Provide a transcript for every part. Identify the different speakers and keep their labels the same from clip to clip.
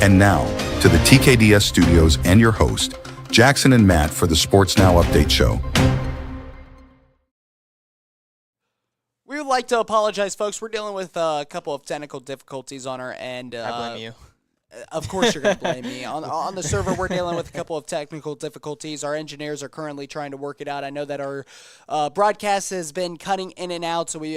Speaker 1: And now, to the TKDS studios and your host, Jackson and Matt, for the Sports Now Update Show.
Speaker 2: We would like to apologize, folks. We're dealing with a couple of technical difficulties on our end.
Speaker 3: I blame you.
Speaker 2: Of course you're going to blame me. On the server, we're dealing with a couple of technical difficulties. Our engineers are currently trying to work it out. I know that our broadcast has been cutting in and out, so we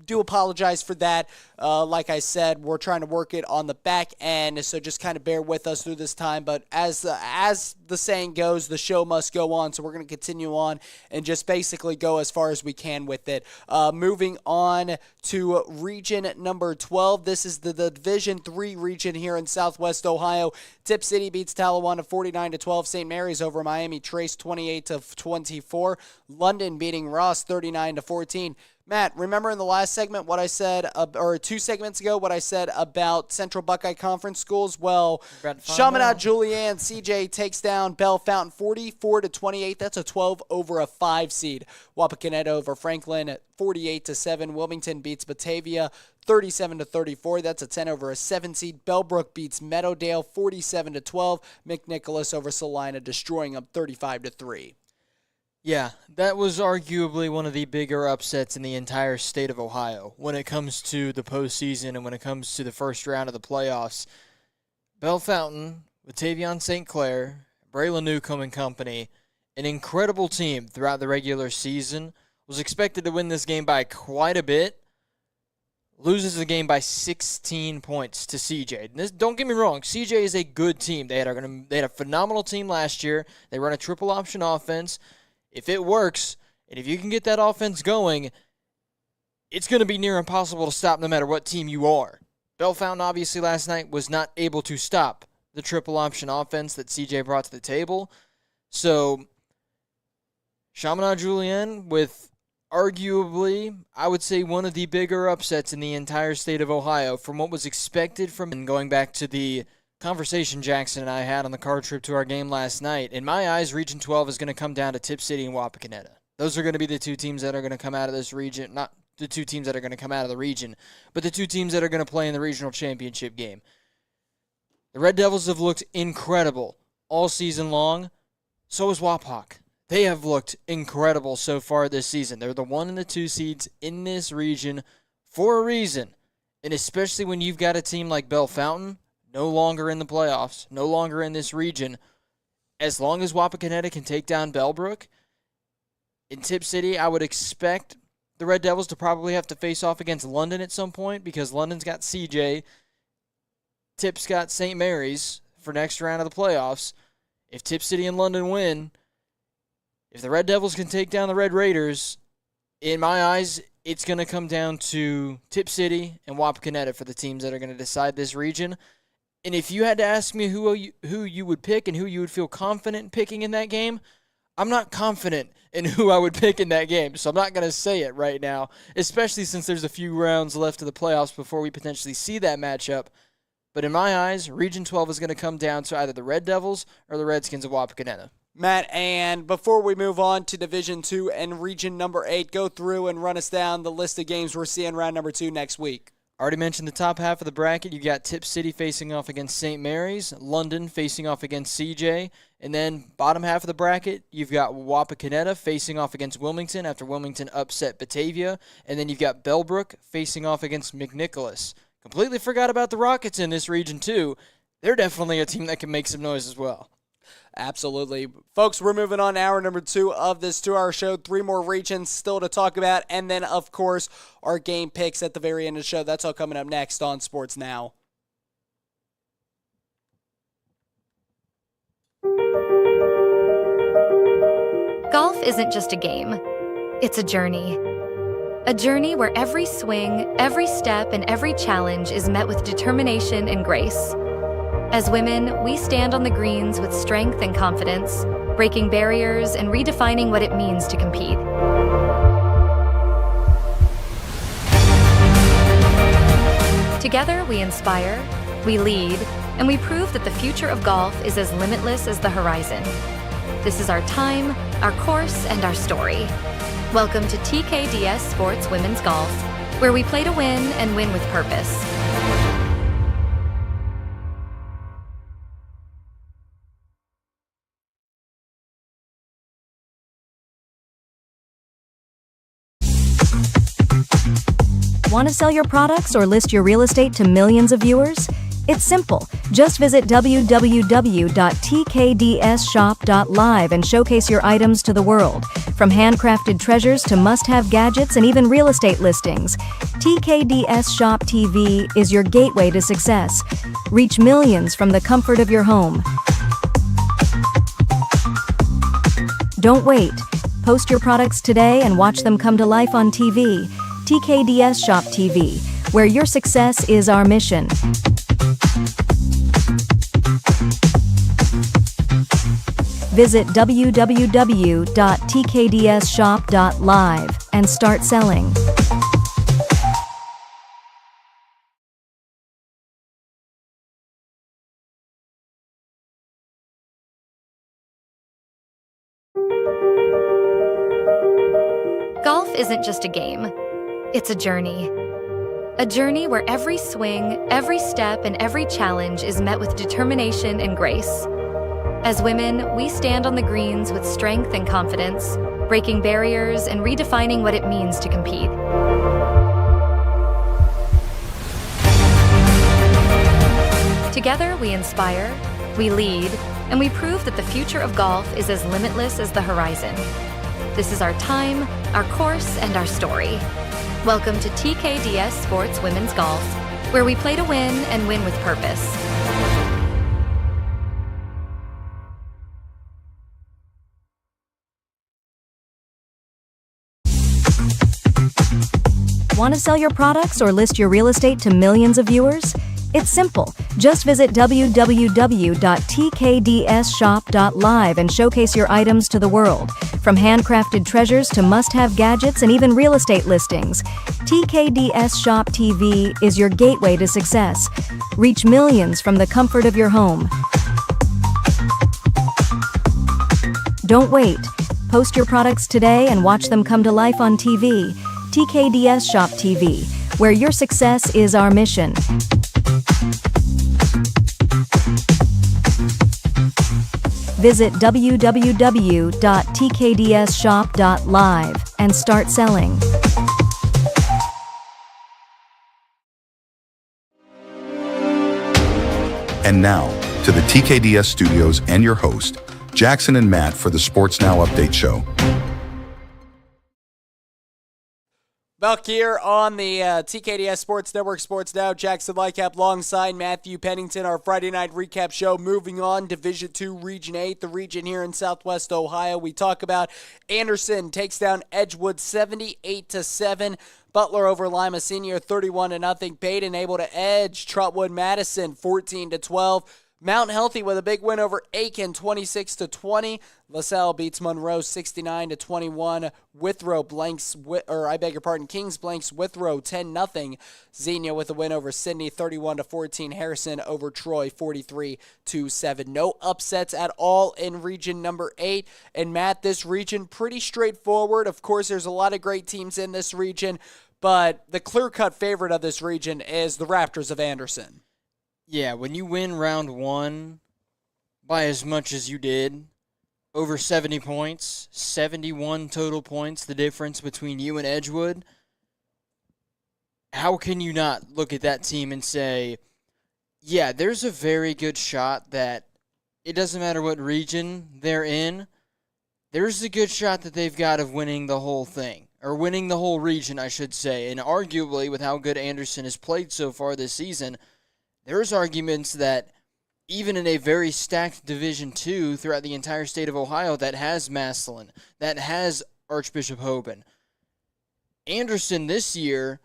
Speaker 2: do apologize for that. Like I said, we're trying to work it on the back end, so just kind of bear with us through this time. But as the saying goes, the show must go on, so we're going to continue on and just basically go as far as we can with it. Moving on to region number 12. This is the Division III region here in Southwest Ohio. Tip City beats Talawanda 49-12. St. Mary's over Miami Trace 28-24. London beating Ross 39-14. Matt, remember in the last segment what I said, or 2 segments ago, what I said about Central Buckeye Conference schools? Well, Chaminade Julienne CJ takes down Bell Fountain 44-28. That's a 12 over a 5 seed. Wapakoneta over Franklin at 48-7. Wilmington beats Batavia 37-34. That's a 10 over a 7 seed. Bellbrook beats Meadowdale 47-12. McNicholas over Salina, destroying them 35-3.
Speaker 3: Yeah, that was arguably one of the bigger upsets in the entire state of Ohio when it comes to the postseason and when it comes to the first round of the playoffs. Bell Fountain, with Tavion St. Clair, Braylon Newcomb and company, an incredible team throughout the regular season, was expected to win this game by quite a bit, loses the game by 16 points to CJ. Don't get me wrong, CJ is a good team. They had a phenomenal team last year. They run a triple option offense. If it works, and if you can get that offense going, it's going to be near impossible to stop no matter what team you are. Bell Fountain, obviously, last night was not able to stop the triple option offense that CJ brought to the table. So, Chaminade Julienne with arguably, I would say, one of the bigger upsets in the entire state of Ohio from what was expected from, and going back to the conversation Jackson and I had on the car trip to our game last night. In my eyes, Region 12 is going to come down to Tip City and Wapakoneta. Those are going to be the 2 teams that are going to come out of this region. Not the 2 teams that are going to come out of the region, but the 2 teams that are going to play in the regional championship game. The Red Devils have looked incredible all season long. So has Wapak. They have looked incredible so far this season. They're the 1 and the 2 seeds in this region for a reason. And especially when you've got a team like Bell Fountain, no longer in the playoffs, no longer in this region. As long as Wapakoneta can take down Bellbrook, in Tip City, I would expect the Red Devils to probably have to face off against London at some point because London's got CJ, Tip's got St. Mary's for next round of the playoffs. If Tip City and London win, if the Red Devils can take down the Red Raiders, in my eyes, it's going to come down to Tip City and Wapakoneta for the teams that are going to decide this region. And if you had to ask me who you would pick and who you would feel confident in picking in that game, I'm not confident in who I would pick in that game. So I'm not going to say it right now, especially since there's a few rounds left of the playoffs before we potentially see that matchup. But in my eyes, Region 12 is going to come down to either the Red Devils or the Redskins of Wapakoneta.
Speaker 2: Matt, and before we move on to Division 2 and Region number 8, go through and run us down the list of games we're seeing round number 2 next week.
Speaker 3: Already mentioned the top half of the bracket. You got Tip City facing off against St. Mary's, London facing off against CJ, and then bottom half of the bracket, you've got Wapakoneta facing off against Wilmington after Wilmington upset Batavia, and then you've got Bellbrook facing off against McNicholas. Completely forgot about the Rockets in this region too. They're definitely a team that can make some noise as well.
Speaker 2: Absolutely. Folks, we're moving on to hour number 2 of this 2-hour show. 3 more regions still to talk about. And then, of course, our game picks at the very end of the show. That's all coming up next on Sports Now.
Speaker 4: Golf isn't just a game. It's a journey. A journey where every swing, every step, and every challenge is met with determination and grace. As women, we stand on the greens with strength and confidence, breaking barriers and redefining what it means to compete. Together, we inspire, we lead, and we prove that the future of golf is as limitless as the horizon. This is our time, our course, and our story. Welcome to TKDS Sports Women's Golf, where we play to win and win with purpose.
Speaker 5: Want to sell your products or list your real estate to millions of viewers? It's simple. Just visit www.tkdsshop.live and showcase your items to the world. From handcrafted treasures to must-have gadgets and even real estate listings, TKDS Shop TV is your gateway to success. Reach millions from the comfort of your home. Don't wait. Post your products today and watch them come to life on TV. TKDS Shop TV, where your success is our mission. Visit www.tkdsshop.live and start selling.
Speaker 4: Golf isn't just a game, it's a journey. A journey where every swing, every step, and every challenge is met with determination and grace. As women, we stand on the greens with strength and confidence, breaking barriers and redefining what it means to compete. Together, we inspire, we lead, and we prove that the future of golf is as limitless as the horizon. This is our time, our course, and our story. Welcome to TKDS Sports Women's Golf, where we play to win and win with purpose.
Speaker 5: Want to sell your products or list your real estate to millions of viewers? It's simple. Just visit www.tkdsshop.live and showcase your items to the world. From handcrafted treasures to must-have gadgets and even real estate listings, TKDS Shop TV is your gateway to success. Reach millions from the comfort of your home. Don't wait. Post your products today and watch them come to life on TV. TKDS Shop TV, where your success is our mission. Visit www.tkdsshop.live and start selling.
Speaker 1: And now, to the TKDS studios and your host, Jackson and Matt for the Sports Now Update Show.
Speaker 2: Back here on the TKDS Sports Network Sports Now, Jackson Lightcap alongside Matthew Pennington, our Friday night recap show. Moving on, Division II, Region 8, the region here in Southwest Ohio. We talk about Anderson takes down Edgewood 78-7. Butler over Lima Senior 31-0. Baden able to edge Trotwood Madison 14-12. Mount Healthy with a big win over Aiken, 26-20. LaSalle beats Monroe 69-21. Withrow Kings blanks Withrow 10-0. Xenia with a win over Sydney 31-14. Harrison over Troy 43-7. No upsets at all in region number 8. And Matt, this region pretty straightforward. Of course, there's a lot of great teams in this region, but the clear-cut favorite of this region is the Raptors of Anderson.
Speaker 3: Yeah, when you win round one by as much as you did, over 70 points, 71 total points, the difference between you and Edgewood, how can you not look at that team and say, yeah, there's a very good shot that it doesn't matter what region they're in, there's a good shot that they've got of winning the whole thing, or winning the whole region, I should say. And arguably, with how good Anderson has played so far this season, there's arguments that even in a very stacked Division II throughout the entire state of Ohio that has Massillon, that has Archbishop Hoban, Anderson this year,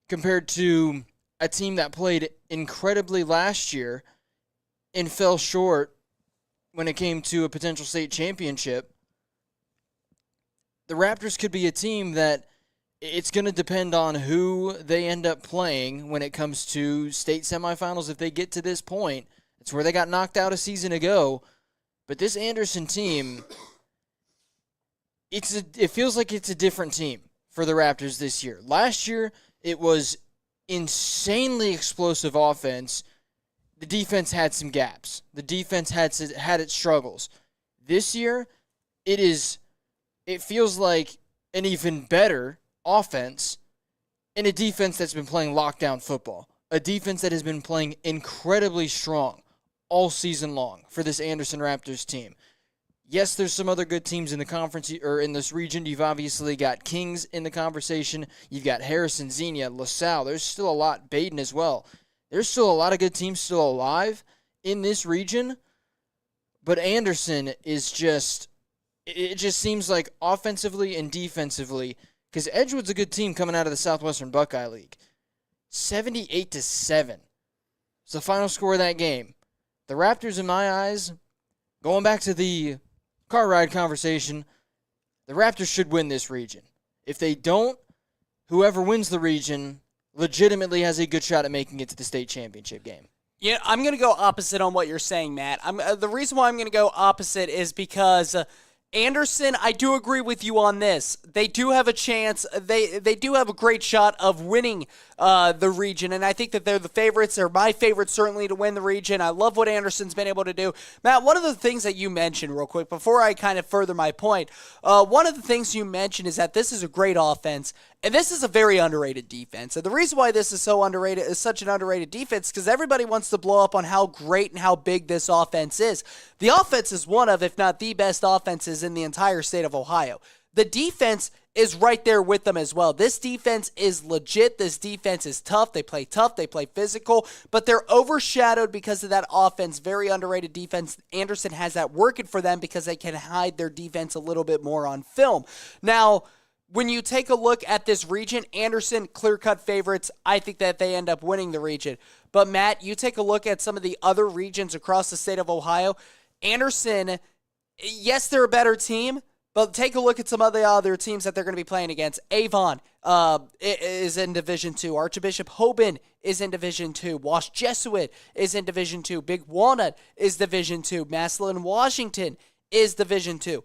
Speaker 3: compared to a team that played incredibly last year and fell short when it came to a potential state championship, the Raptors could be a team that it's going to depend on who they end up playing when it comes to state semifinals if they get to this point. It's where they got knocked out a season ago. But this Anderson team, it feels like it's a different team for the Raptors this year. Last year, it was insanely explosive offense. The defense had some gaps. The defense had its struggles. This year, it feels like an even better offense and a defense that's been playing lockdown football. A defense that has been playing incredibly strong all season long for this Anderson Raptors team. Yes, there's some other good teams in the conference or in this region. You've obviously got Kings in the conversation. You've got Harrison, Xenia, LaSalle. There's still a lot. Baden as well. There's still a lot of good teams still alive in this region. But Anderson is just, it just seems like offensively and defensively, because Edgewood's a good team coming out of the Southwestern Buckeye League. 78-7. It's the final score of that game. The Raptors, in my eyes, going back to the car ride conversation, the Raptors should win this region. If they don't, whoever wins the region legitimately has a good shot at making it to the state championship game.
Speaker 2: Yeah, I'm going to go opposite on what you're saying, Matt. The reason why I'm going to go opposite is because Anderson, I do agree with you on this. They do have a chance. They do have a great shot of winning the region, and I think that they're the favorites. They're my favorites, certainly, to win the region. I love what Anderson's been able to do. Matt, one of the things that you mentioned real quick, before I kind of further my point, one of the things you mentioned is that this is a great offense, and this is a very underrated defense. And the reason why this is so underrated, is such an underrated defense, because everybody wants to blow up on how great and how big this offense is. The offense is one of, if not the best offenses in the entire state of Ohio. The defense is right there with them as well. This defense is legit. This defense is tough. They play physical, but they're overshadowed because of that offense. Very underrated defense. Anderson has that working for them because they can hide their defense a little bit more on film. Now, when you take a look at this region, Anderson, clear-cut favorites. I think that they end up winning the region. But, Matt, you take a look at some of the other regions across the state of Ohio. Anderson, yes, they're a better team, but take a look at some of the other teams that they're going to be playing against. Avon is in Division II. Archbishop Hoban is in Division II. Wash Jesuit is in Division II. Big Walnut is Division II. Massillon, Washington is Division II.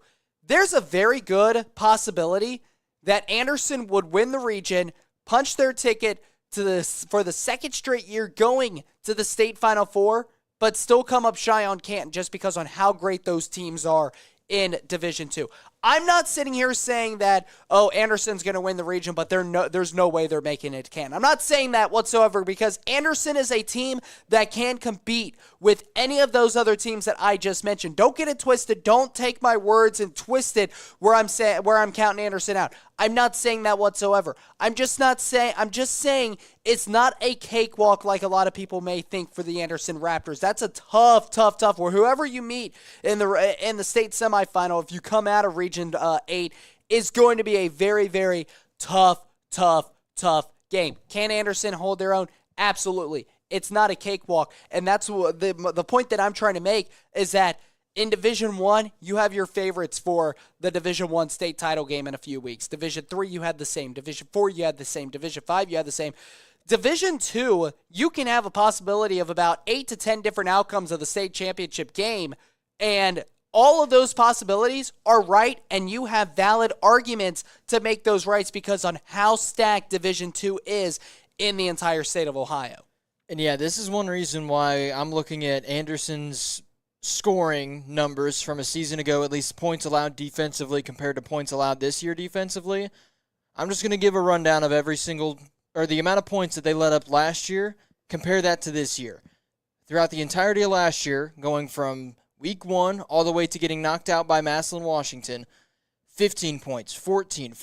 Speaker 2: There's a very good possibility that Anderson would win the region, punch their ticket for the second straight year going to the state Final Four, but still come up shy on Canton just because on how great those teams are in Division II. I'm not sitting here saying that, Anderson's going to win the region, but there's no way they're making it to Canton. I'm not saying that whatsoever because Anderson is a team that can compete with any of those other teams that I just mentioned. Don't get it twisted. Don't take my words and twist it where I'm counting Anderson out. I'm not saying that whatsoever. I'm just saying it's not a cakewalk like a lot of people may think for the Anderson Raptors. That's a tough. Where whoever you meet in the state semifinal, if you come out of Region 8, is going to be a very, very tough game. Can Anderson hold their own? Absolutely. It's not a cakewalk, and that's the point that I'm trying to make is that in Division 1, you have your favorites for the Division 1 state title game in a few weeks. Division 3, you had the same. Division 4, you had the same. Division 5, you had the same. Division 2, you can have a possibility of about 8 to 10 different outcomes of the state championship game, and all of those possibilities are right, and you have valid arguments to make those rights because on how stacked Division 2 is in the entire state of Ohio.
Speaker 3: And yeah, this is one reason why I'm looking at Anderson's scoring numbers from a season ago, at least points allowed defensively compared to points allowed this year defensively. I'm just going to give a rundown of the amount of points that they let up last year, compare that to this year. Throughout the entirety of last year, going from Week 1 all the way to getting knocked out by Massillon, Washington, 15 points, 14,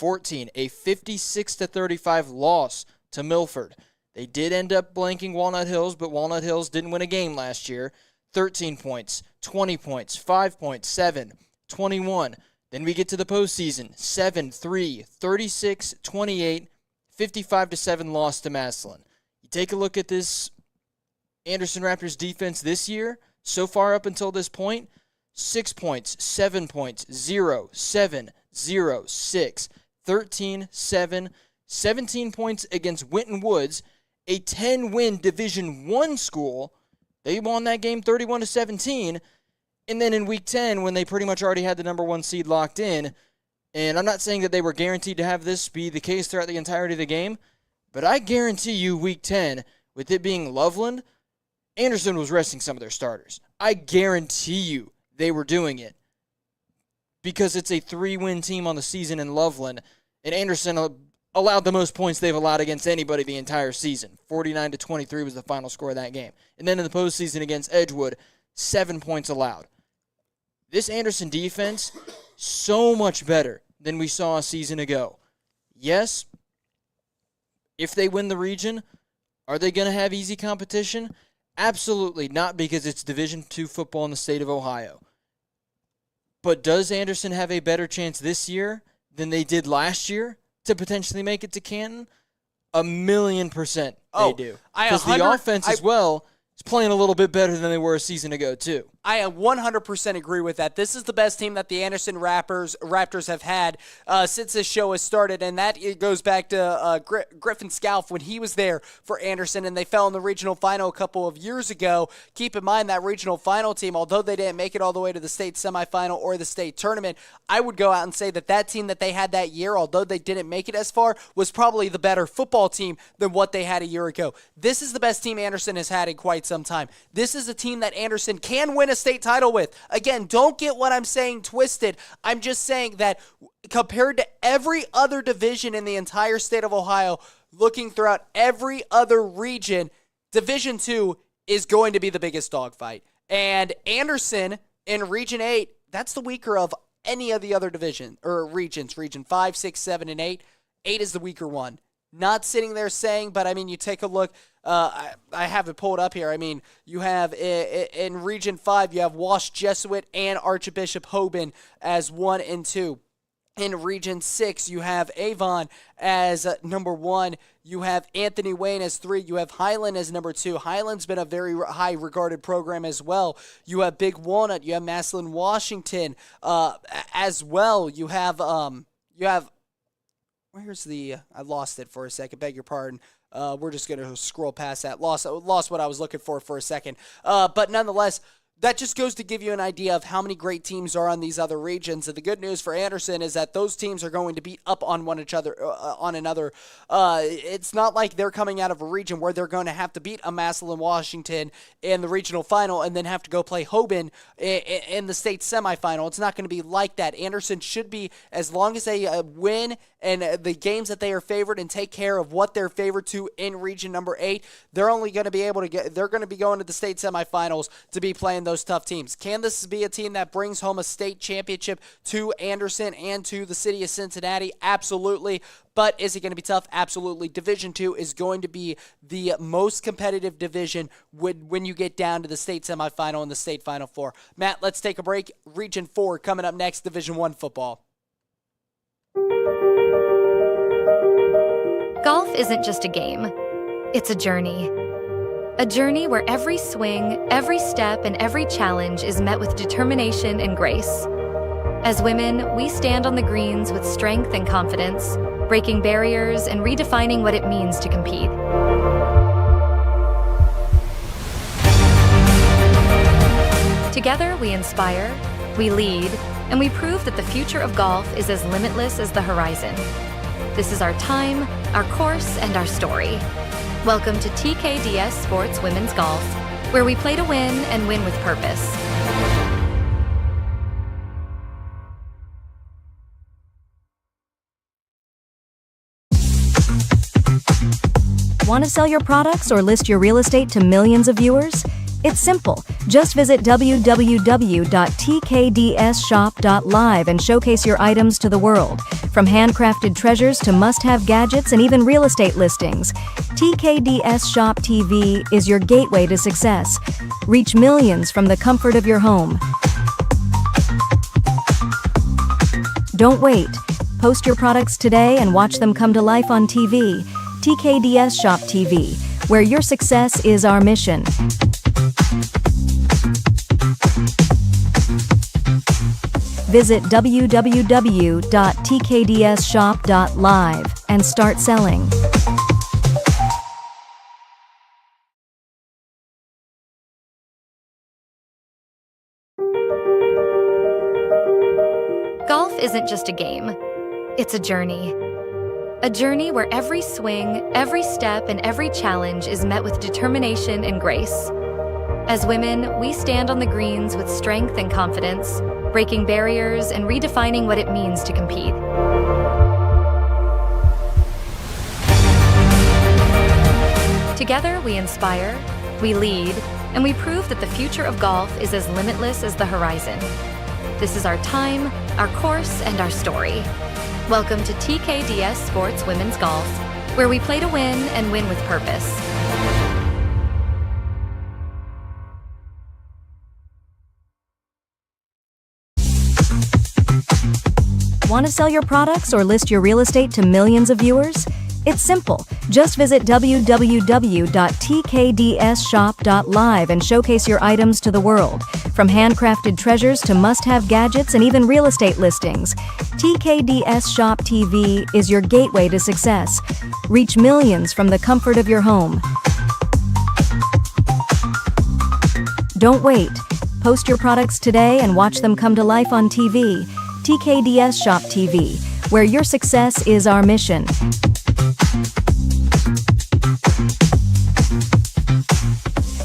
Speaker 3: a 56-35 loss to Milford. They did end up blanking Walnut Hills, but Walnut Hills didn't win a game last year. 13 points, 20 points, 5 points, 7, 21. Then we get to the postseason, 7-3, 36, 28, 55-7 loss to Massillon. You take a look at this Anderson Raptors defense this year, so far up until this point, 6 points, 7 points, 0, 7, 0, 6, 13, 7, 17 points against Winton Woods, a 10-win Division I school. They won that game 31-17, and then in Week 10, when they pretty much already had the number 1 seed locked in, and I'm not saying that they were guaranteed to have this be the case throughout the entirety of the game, but I guarantee you Week 10, with it being Loveland, Anderson was resting some of their starters. I guarantee you they were doing it because it's a 3-win team on the season in Loveland, and Anderson allowed the most points they've allowed against anybody the entire season. 49-23 was the final score of that game. And then in the postseason against Edgewood, 7 points allowed. This Anderson defense, so much better than we saw a season ago. Yes, if they win the region, are they going to have easy competition? Absolutely not, because it's Division II football in the state of Ohio. But does Anderson have a better chance this year than they did last year to potentially make it to Canton? 1,000,000% they do. Because the offense as well is playing a little bit better than they were a season ago, too.
Speaker 2: I 100% agree with that. This is the best team that the Anderson Raptors have had since this show has started, and that it goes back to Griffin Scalf when he was there for Anderson, and they fell in the regional final a couple of years ago. Keep in mind that regional final team, although they didn't make it all the way to the state semifinal or the state tournament, I would go out and say that that team that they had that year, although they didn't make it as far, was probably the better football team than what they had a year ago. This is the best team Anderson has had in quite some time. This is a team that Anderson can win a state title with. Again, don't get what I'm saying twisted. I'm just saying that compared to every other division in the entire state of Ohio, looking throughout every other region, Division II is going to be the biggest dogfight. And Anderson in Region 8, that's the weaker of any of the other division or regions. Region 5, 6, 7, and 8. 8 is the weaker one. Not sitting there saying, but I mean, you take a look. I have it pulled up here. I mean, you have in Region 5, you have Wash Jesuit and Archbishop Hoban as 1 and 2. In Region 6, you have Avon as number 1. You have Anthony Wayne as 3. You have Highland as number 2. Highland's been a very high regarded program as well. You have Big Walnut. You have Massillon, Washington as well. You have where's the I lost it for a second. Beg your pardon. We're just going to scroll past that. Lost what I was looking for a second. But nonetheless, that just goes to give you an idea of how many great teams are on these other regions. And the good news for Anderson is that those teams are going to beat up on another. It's not like they're coming out of a region where they're going to have to beat a Massillon, Washington in the regional final and then have to go play Hoban in the state semifinal. It's not going to be like that. Anderson should be, as long as they win and the games that they are favored and take care of what they're favored to in region number 8, they're only going to be able to they're going to be going to the state semifinals to be playing those tough teams. Can this be a team that brings home a state championship to Anderson and to the city of Cincinnati? Absolutely. But is it going to be tough? Absolutely. Division II is going to be the most competitive division when you get down to the state semifinal and the state final four. Matt, let's take a break. Region 4 coming up next, Division I football.
Speaker 4: Golf isn't just a game, it's a journey. A journey where every swing, every step, and every challenge is met with determination and grace. As women, we stand on the greens with strength and confidence, breaking barriers and redefining what it means to compete. Together, we inspire, we lead, and we prove that the future of golf is as limitless as the horizon. This is our time, our course, and our story. Welcome to TKDS Sports Women's Golf, where we play to win and win with purpose.
Speaker 5: Want to sell your products or list your real estate to millions of viewers? It's simple. Just visit www.tkdsshop.live and showcase your items to the world. From handcrafted treasures to must-have gadgets and even real estate listings, TKDS Shop TV is your gateway to success. Reach millions from the comfort of your home. Don't wait. Post your products today and watch them come to life on TV. TKDS Shop TV, where your success is our mission. Visit www.tkdsshop.live and start selling.
Speaker 4: Golf isn't just a game, it's a journey. A journey where every swing, every step, and every challenge is met with determination and grace. As women, we stand on the greens with strength and confidence, breaking barriers and redefining what it means to compete. Together, we inspire, we lead, and we prove that the future of golf is as limitless as the horizon. This is our time, our course, and our story. Welcome to TKDS Sports Women's Golf, where we play to win and win with purpose.
Speaker 5: Want to sell your products or list your real estate to millions of viewers? It's simple. Just visit www.tkdsshop.live and showcase your items to the world. From handcrafted treasures to must-have gadgets and even real estate listings, TKDS Shop TV is your gateway to success. Reach millions from the comfort of your home. Don't wait. Post your products today and watch them come to life on TV. TKDS Shop TV, where your success is our mission.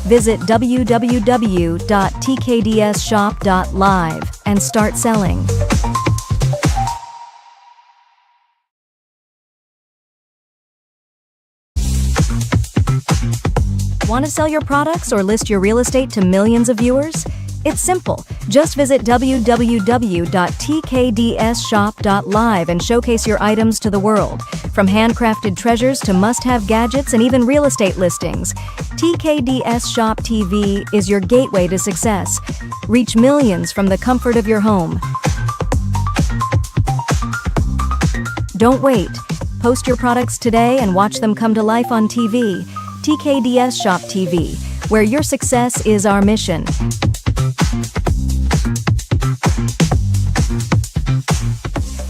Speaker 5: Visit www.tkdsshop.live and start selling. Want to sell your products or list your real estate to millions of viewers? It's simple. Just visit www.tkdsshop.live and showcase your items to the world. From handcrafted treasures to must-have gadgets and even real estate listings, TKDS Shop TV is your gateway to success. Reach millions from the comfort of your home. Don't wait. Post your products today and watch them come to life on TV. TKDS Shop TV, where your success is our mission.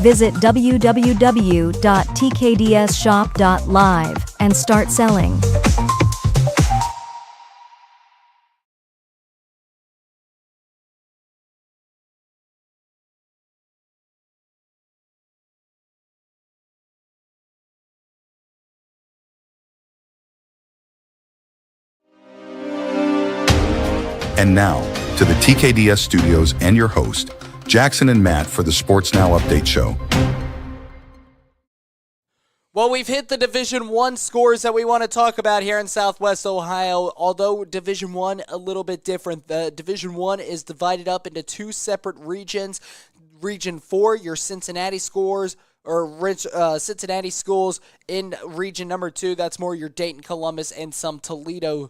Speaker 5: Visit www.tkdsshop.live and start selling.
Speaker 1: And now, to the TKDS studios and your host, Jackson and Matt, for the Sports Now Update Show.
Speaker 2: Well, we've hit the Division I scores that we want to talk about here in Southwest Ohio, although Division I a little bit different. The Division I is divided up into two separate regions. Region 4, your Cincinnati scores, or Cincinnati schools. In Region number 2, that's more your Dayton, Columbus, and some Toledo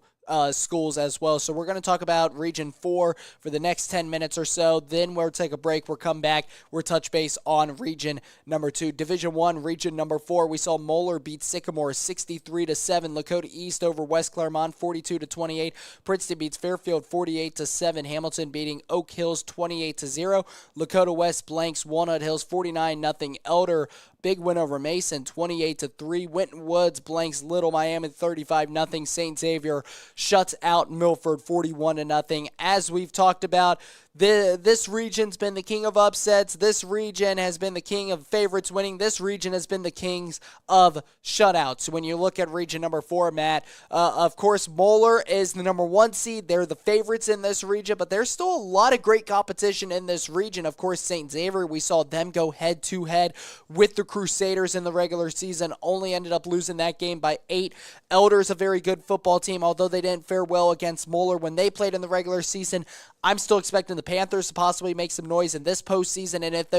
Speaker 2: schools as well. So we're going to talk about Region 4 for the next 10 minutes or so. Then we'll take a break. We'll come back. We'll touch base on Region number 2. Division 1, Region number 4, we saw Moeller beat Sycamore 63-7. Lakota East over West Claremont 42-28. Princeton beats Fairfield 48-7. Hamilton beating Oak Hills 28-0. Lakota West blanks Walnut Hills 49-0. Elder big win over Mason, 28-3. Winton Woods blanks Little Miami, 35-0. St. Xavier shuts out Milford, 41-0. As we've talked about, this region's been the king of upsets. This region has been the king of favorites winning. This region has been the kings of shutouts. When you look at region number 4, Matt, of course, Moeller is the number 1 seed. They're the favorites in this region, but there's still a lot of great competition in this region. Of course, St. Xavier, we saw them go head-to-head with the Crusaders in the regular season, only ended up losing that game by 8. Elder's a very good football team, although they didn't fare well against Moeller when they played in the regular season. I'm still expecting the Panthers to possibly make some noise in this postseason, and if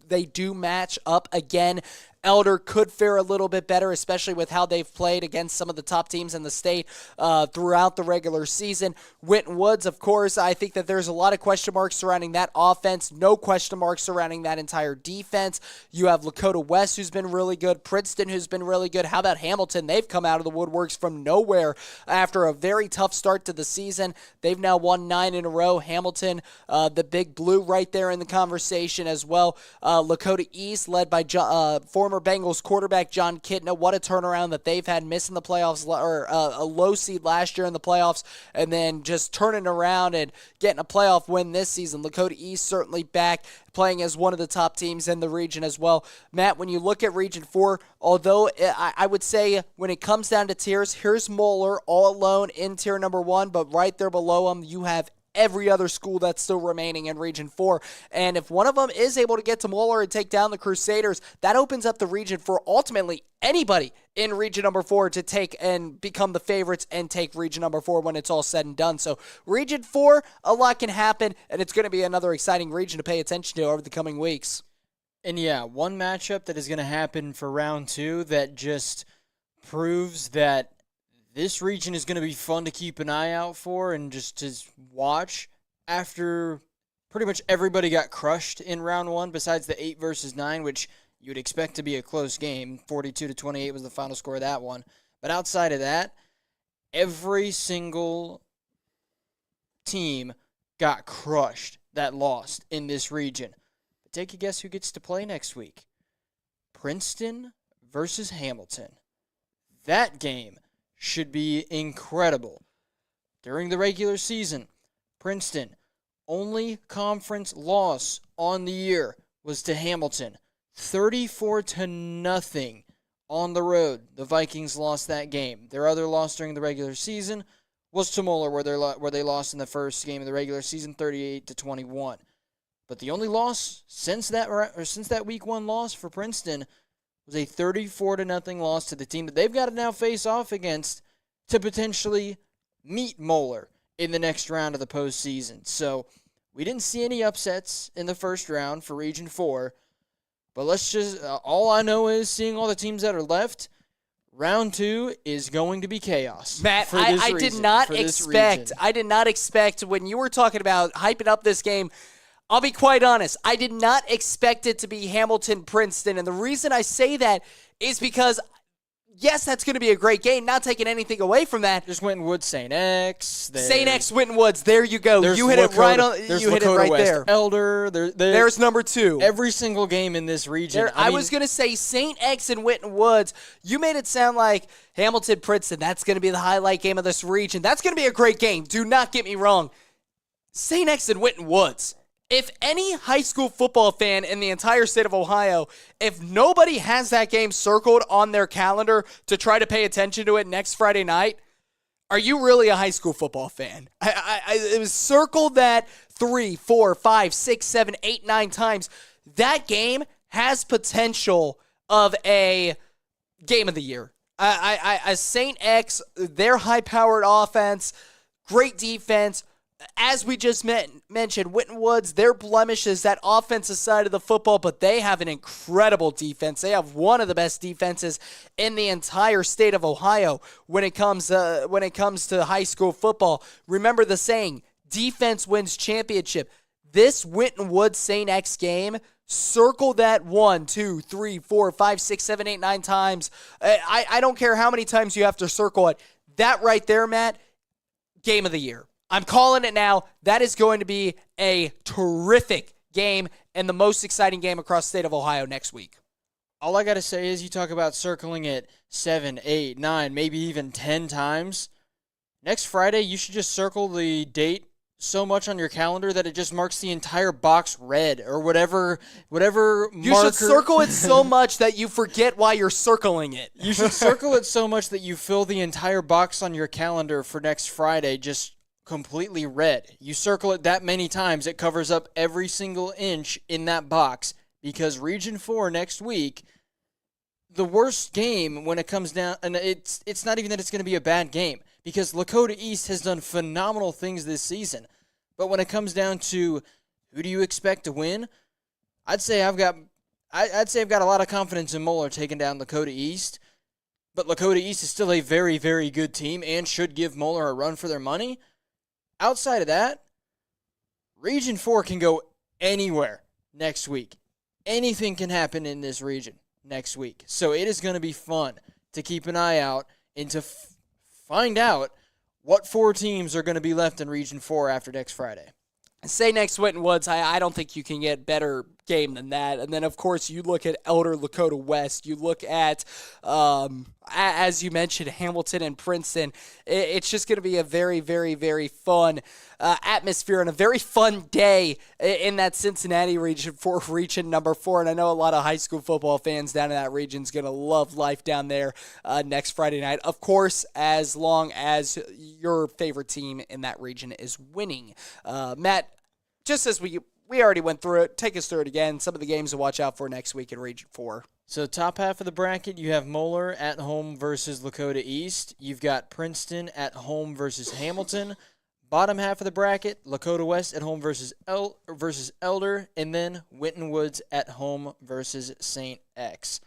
Speaker 2: they do match up again, Elder could fare a little bit better, especially with how they've played against some of the top teams in the state throughout the regular season. Winton Woods, of course, I think that there's a lot of question marks surrounding that offense, no question marks surrounding that entire defense. You have Lakota West, who's been really good, Princeton, who's been really good. How about Hamilton? They've come out of the woodworks from nowhere after a very tough start to the season. They've now won 9 in a row. Hamilton, the big blue right there in the conversation as well. Lakota East, led by former Bengals quarterback John Kitna. What a turnaround that they've had, missing the playoffs, or a low seed last year in the playoffs, and then just turning around and getting a playoff win this season. Lakota East certainly back, playing as one of the top teams in the region as well. Matt, when you look at Region 4, although I would say when it comes down to tiers, here's Moeller all alone in tier number 1, but right there below him, you have every other school that's still remaining in Region 4. And if one of them is able to get to Moeller and take down the Crusaders, that opens up the region for ultimately anybody in Region number 4 to take and become the favorites and take Region number 4 when it's all said and done. So Region 4, a lot can happen, and it's going to be another exciting region to pay attention to over the coming weeks.
Speaker 3: And yeah, one matchup that is going to happen for round 2 that just proves that this region is going to be fun to keep an eye out for and just to watch after pretty much everybody got crushed in round 1 besides the 8 versus 9, which you'd expect to be a close game. 42-28 was the final score of that one. But outside of that, every single team got crushed that lost in this region. But take a guess who gets to play next week. Princeton versus Hamilton. That game should be incredible. During the regular season, Princeton, only conference loss on the year was to Hamilton. 34-0 on the road. The Vikings lost that game. Their other loss during the regular season was to Moeller, where they lost in the first game of the regular season, 38-21. But the only loss since that week 1 loss for Princeton was a 34-0 loss to the team that they've got to now face off against to potentially meet Moeller in the next round of the postseason. So we didn't see any upsets in the first round for Region 4, but let's just, all I know is seeing all the teams that are left, round 2 is going to be chaos.
Speaker 2: Matt, I did not expect when you were talking about hyping up this game, I'll be quite honest, I did not expect it to be Hamilton-Princeton, and the reason I say that is because, yes, that's going to be a great game, not taking anything away from that.
Speaker 3: There's Winton Woods, St. X.
Speaker 2: St. X, Winton Woods, there you go. You hit it right on. You hit it right there.
Speaker 3: Elder.
Speaker 2: There's number 2.
Speaker 3: Every single game in this region.
Speaker 2: I was going to say St. X and Winton Woods. You made it sound like Hamilton-Princeton. That's going to be the highlight game of this region. That's going to be a great game. Do not get me wrong. St. X and Winton Woods. If any high school football fan in the entire state of Ohio, if nobody has that game circled on their calendar to try to pay attention to it next Friday night, are you really a high school football fan? It was circled that 3, 4, 5, 6, 7, 8, 9 times. That game has potential of a game of the year. St. X, their high-powered offense, great defense. As we just mentioned, Winton Woods, their blemish is that offensive side of the football, but they have an incredible defense. They have one of the best defenses in the entire state of Ohio when it comes to high school football. Remember the saying, defense wins championship. This Winton Woods St. X game, circle that 1, 2, 3, 4, 5, 6, 7, 8, 9 times. I don't care how many times you have to circle it. That right there, Matt, game of the year. I'm calling it now. That is going to be a terrific game and the most exciting game across the state of Ohio next week.
Speaker 3: All I got to say is you talk about circling it 7, 8, 9, maybe even 10 times. Next Friday, you should just circle the date so much on your calendar that it just marks the entire box red or whatever
Speaker 2: You should circle it so much that you forget why you're circling it.
Speaker 3: You should circle it so much that you fill the entire box on your calendar for next Friday just completely red. You circle it that many times, it covers up every single inch in that box, because Region 4 next week, the worst game when it comes down, and it's not even that it's going to be a bad game, because Lakota East has done phenomenal things this season. But when it comes down to who do you expect to win, I'd say I've got a lot of confidence in Moeller taking down Lakota East. But Lakota East is still a very, very good team and should give Moeller a run for their money. Outside of that, Region 4 can go anywhere next week. Anything can happen in this region next week. So it is going to be fun to keep an eye out and to find out what 4 teams are going to be left in Region 4 after next Friday.
Speaker 2: Say next Winton Woods, I don't think you can get better game than that. And then, of course, you look at Elder Lakota West. You look at, as you mentioned, Hamilton and Princeton. It's just going to be a very, very, very fun atmosphere and a very fun day in that Cincinnati region for region number 4. And I know a lot of high school football fans down in that region is going to love life down there next Friday night. Of course, as long as your favorite team in that region is winning. Matt, just as we already went through it, take us through it again. Some of the games to watch out for next week in region 4.
Speaker 3: So top half of the bracket, you have Moeller at home versus Lakota East. You've got Princeton at home versus Hamilton. Bottom half of the bracket, Lakota West at home versus Elder, and then Winton Woods at home versus St. X.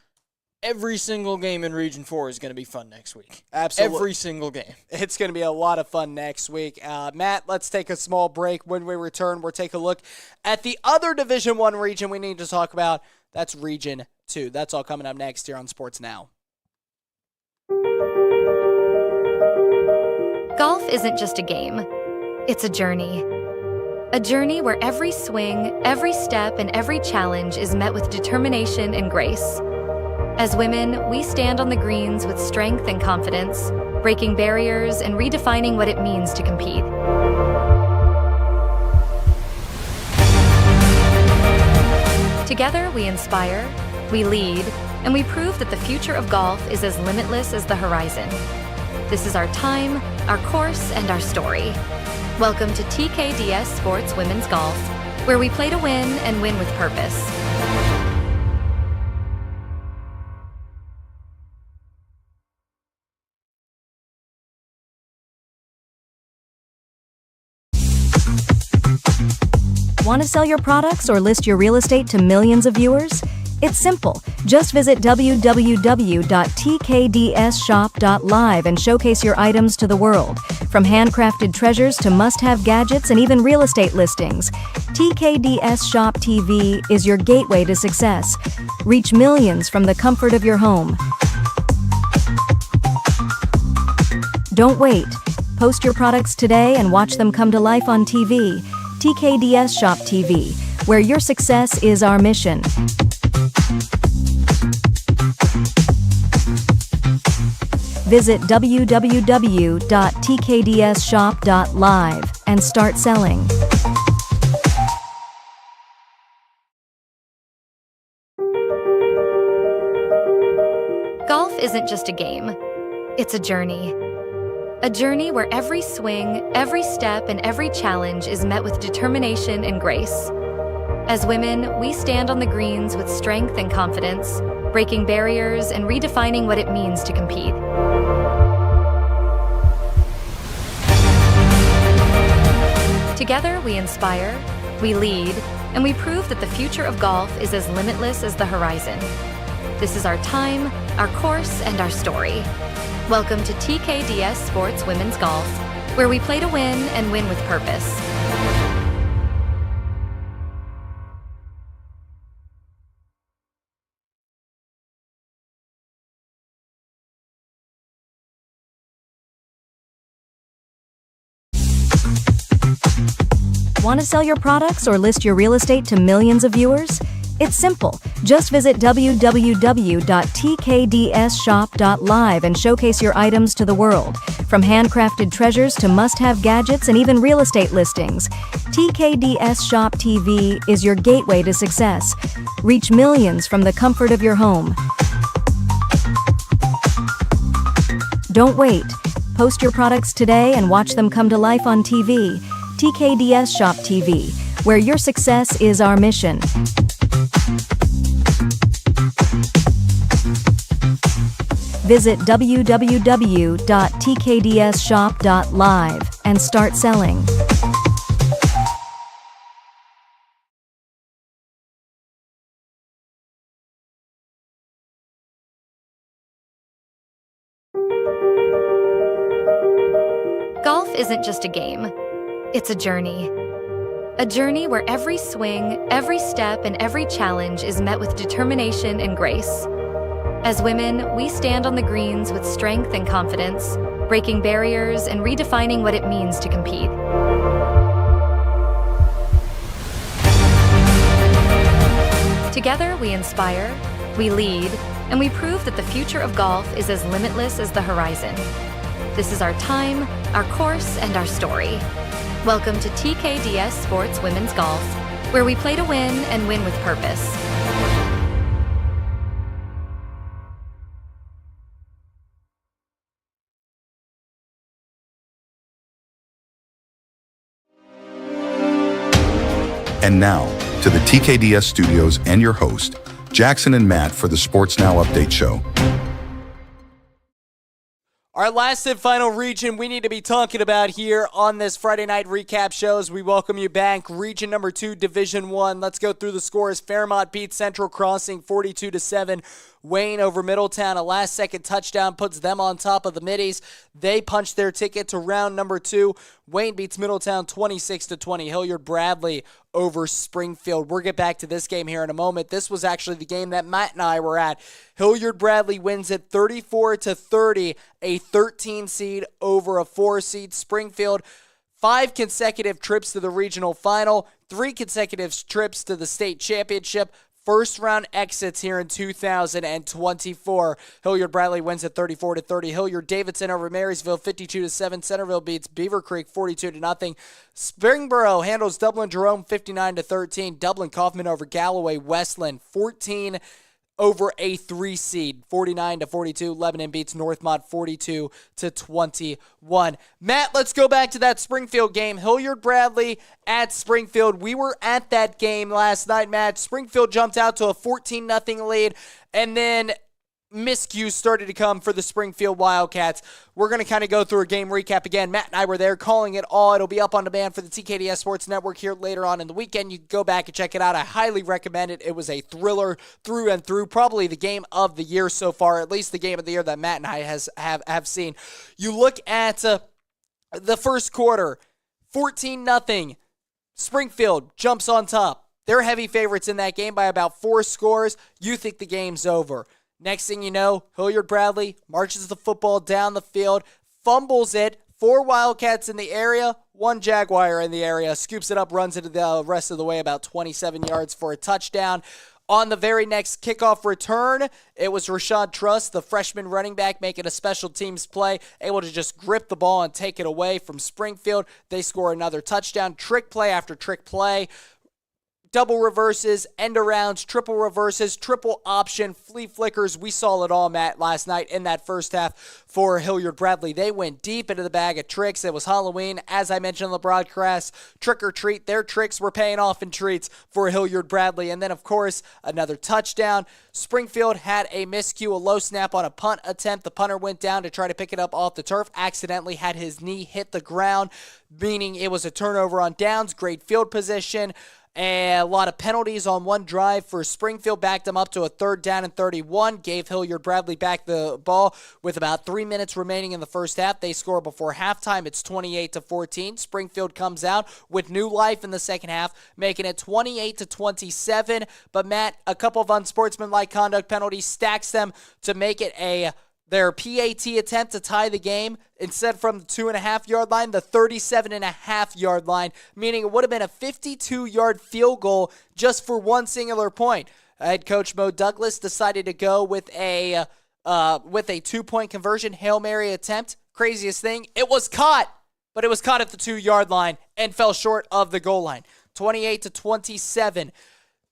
Speaker 3: Every single game in Region 4 is going to be fun next week.
Speaker 2: Absolutely.
Speaker 3: Every single game.
Speaker 2: It's going to be a lot of fun next week. Matt, let's take a small break. When we return, we'll take a look at the other Division 1 region we need to talk about. That's Region 2. That's all coming up next here on Sports Now.
Speaker 4: Golf isn't just a game. It's a journey. A journey where every swing, every step, and every challenge is met with determination and grace. As women, we stand on the greens with strength and confidence, breaking barriers and redefining what it means to compete. Together, we inspire, we lead, and we prove that the future of golf is as limitless as the horizon. This is our time, our course, and our story. Welcome to TKDS Sports Women's Golf, where we play to win and win with purpose.
Speaker 5: Want to sell your products or list your real estate to millions of viewers? It's simple. Just visit www.tkdsshop.live and showcase your items to the world. From handcrafted treasures to must-have gadgets and even real estate listings, TKDS Shop TV is your gateway to success. Reach millions from the comfort of your home. Don't wait. Post your products today and watch them come to life on TV. TKDS Shop TV, where your success is our mission. Visit www.tkdsshop.live and start selling.
Speaker 4: Golf isn't just a game. It's a journey. A journey where every swing, every step, and every challenge is met with determination and grace. As women, we stand on the greens with strength and confidence, breaking barriers and redefining what it means to compete. Together, we inspire, we lead, and we prove that the future of golf is as limitless as the horizon. This is our time, our course, and our story. Welcome to TKDS Sports Women's Golf, where we play to win and win with purpose.
Speaker 5: Want to sell your products or list your real estate to millions of viewers? It's simple. Just visit www.tkdsshop.live and showcase your items to the world. From handcrafted treasures to must-have gadgets and even real estate listings, TKDS Shop TV is your gateway to success. Reach millions from the comfort of your home. Don't wait. Post your products today and watch them come to life on TV. TKDS Shop TV, where your success is our mission. Visit www.tkdsshop.live and start selling.
Speaker 4: Golf isn't just a game. It's a journey. A journey where every swing, every step, and every challenge is met with determination and grace. As women, we stand on the greens with strength and confidence, breaking barriers and redefining what it means to compete. Together, we inspire, we lead, and we prove that the future of golf is as limitless as the horizon. This is our time, our course, and our story. Welcome to TKDS Sports Women's Golf, where we play to win and win with purpose.
Speaker 1: And now, to the TKDS studios and your host, Jackson and Matt for the Sports Now Update Show.
Speaker 2: Our last and final region we need to be talking about here on this Friday night recap show as we welcome you back. Region number 2, Division 1. Let's go through the scores. Fairmont beats Central Crossing 42-7. Wayne over Middletown, a last-second touchdown puts them on top of the Middies. They punched their ticket to round number 2. Wayne beats Middletown 26-20. Hilliard Bradley over Springfield. We'll get back to this game here in a moment. This was actually the game that Matt and I were at. Hilliard Bradley wins it 34-30, a 13 seed over a 4 seed. Springfield, 5 consecutive trips to the regional final, 3 consecutive trips to the state championship. First round exits here in 2024. Hilliard Bradley wins at 34-30. Hilliard Davidson over Marysville 52-7. Centerville beats Beaver Creek 42-0. Springboro handles Dublin Jerome 59-13. Dublin Kaufman over Galloway Westland 14 over a 3 seed, 49-42. Lebanon beats Northmont 42-21. Matt, let's go back to that Springfield game. Hilliard Bradley at Springfield. We were at that game last night, Matt. Springfield jumped out to a 14-0 lead, and then miscues started to come for the Springfield Wildcats. We're going to kind of go through a game recap again. Matt and I were there calling it all. It'll be up on demand for the TKDS Sports Network here later on in the weekend. You can go back and check it out. I highly recommend it. It was a thriller through and through. Probably the game of the year so far, at least the game of the year that Matt and I have seen. You look at the first quarter, 14-0. Springfield jumps on top. They're heavy favorites in that game by about 4 scores. You think the game's over. Next thing you know, Hilliard Bradley marches the football down the field, fumbles it, 4 Wildcats in the area, 1 Jaguar in the area, scoops it up, runs it the rest of the way about 27 yards for a touchdown. On the very next kickoff return, it was Rashad Truss, the freshman running back, making a special teams play, able to just grip the ball and take it away from Springfield. They score another touchdown, trick play after trick play. Double reverses, end arounds, triple reverses, triple option, flea flickers. We saw it all, Matt, last night in that first half for Hilliard Bradley. They went deep into the bag of tricks. It was Halloween, as I mentioned on the broadcast. Trick or treat. Their tricks were paying off in treats for Hilliard Bradley. And then, of course, another touchdown. Springfield had a miscue, a low snap on a punt attempt. The punter went down to try to pick it up off the turf, accidentally had his knee hit the ground, meaning it was a turnover on downs. Great field position. And a lot of penalties on one drive for Springfield, backed them up to a 3rd down and 31, gave Hilliard Bradley back the ball with about 3 minutes remaining in the first half. They score before halftime. It's 28-14. Springfield comes out with new life in the second half, making it 28-27. But Matt, a couple of unsportsmanlike conduct penalties stacks them to make it their PAT attempt to tie the game, instead from the 2.5-yard line, the 37.5-yard line, meaning it would have been a 52-yard field goal just for one singular point. Head coach Mo Douglas decided to go with a 2-point conversion Hail Mary attempt. Craziest thing, it was caught, but it was caught at the 2-yard line and fell short of the goal line. 28-27.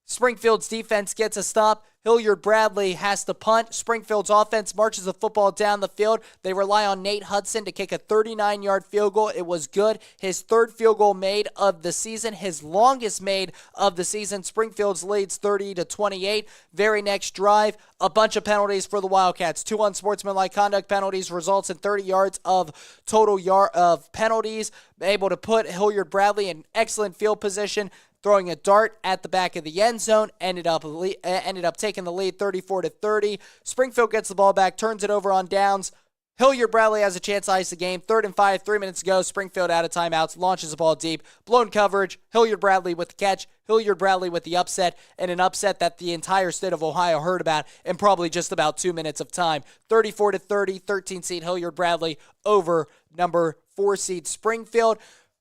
Speaker 2: Springfield's defense gets a stop. Hilliard Bradley has to punt. Springfield's offense marches the football down the field. They rely on Nate Hudson to kick a 39-yard field goal. It was good. His 3rd field goal made of the season, his longest made of the season. Springfield's leads 30-28. Very next drive, a bunch of penalties for the Wildcats. 2 unsportsmanlike conduct penalties results in 30 yards of total of penalties. Able to put Hilliard Bradley in excellent field position. Throwing a dart at the back of the end zone, ended up taking the lead 34-30. Springfield gets the ball back, turns it over on downs. Hilliard Bradley has a chance to ice the game. 3rd and 5, 3 minutes to go. Springfield out of timeouts, launches the ball deep. Blown coverage. Hilliard Bradley with the catch. Hilliard Bradley with the upset, and an upset that the entire state of Ohio heard about in probably just about 2 minutes of time. 34-30, 13 seed Hilliard Bradley over number 4 seed Springfield.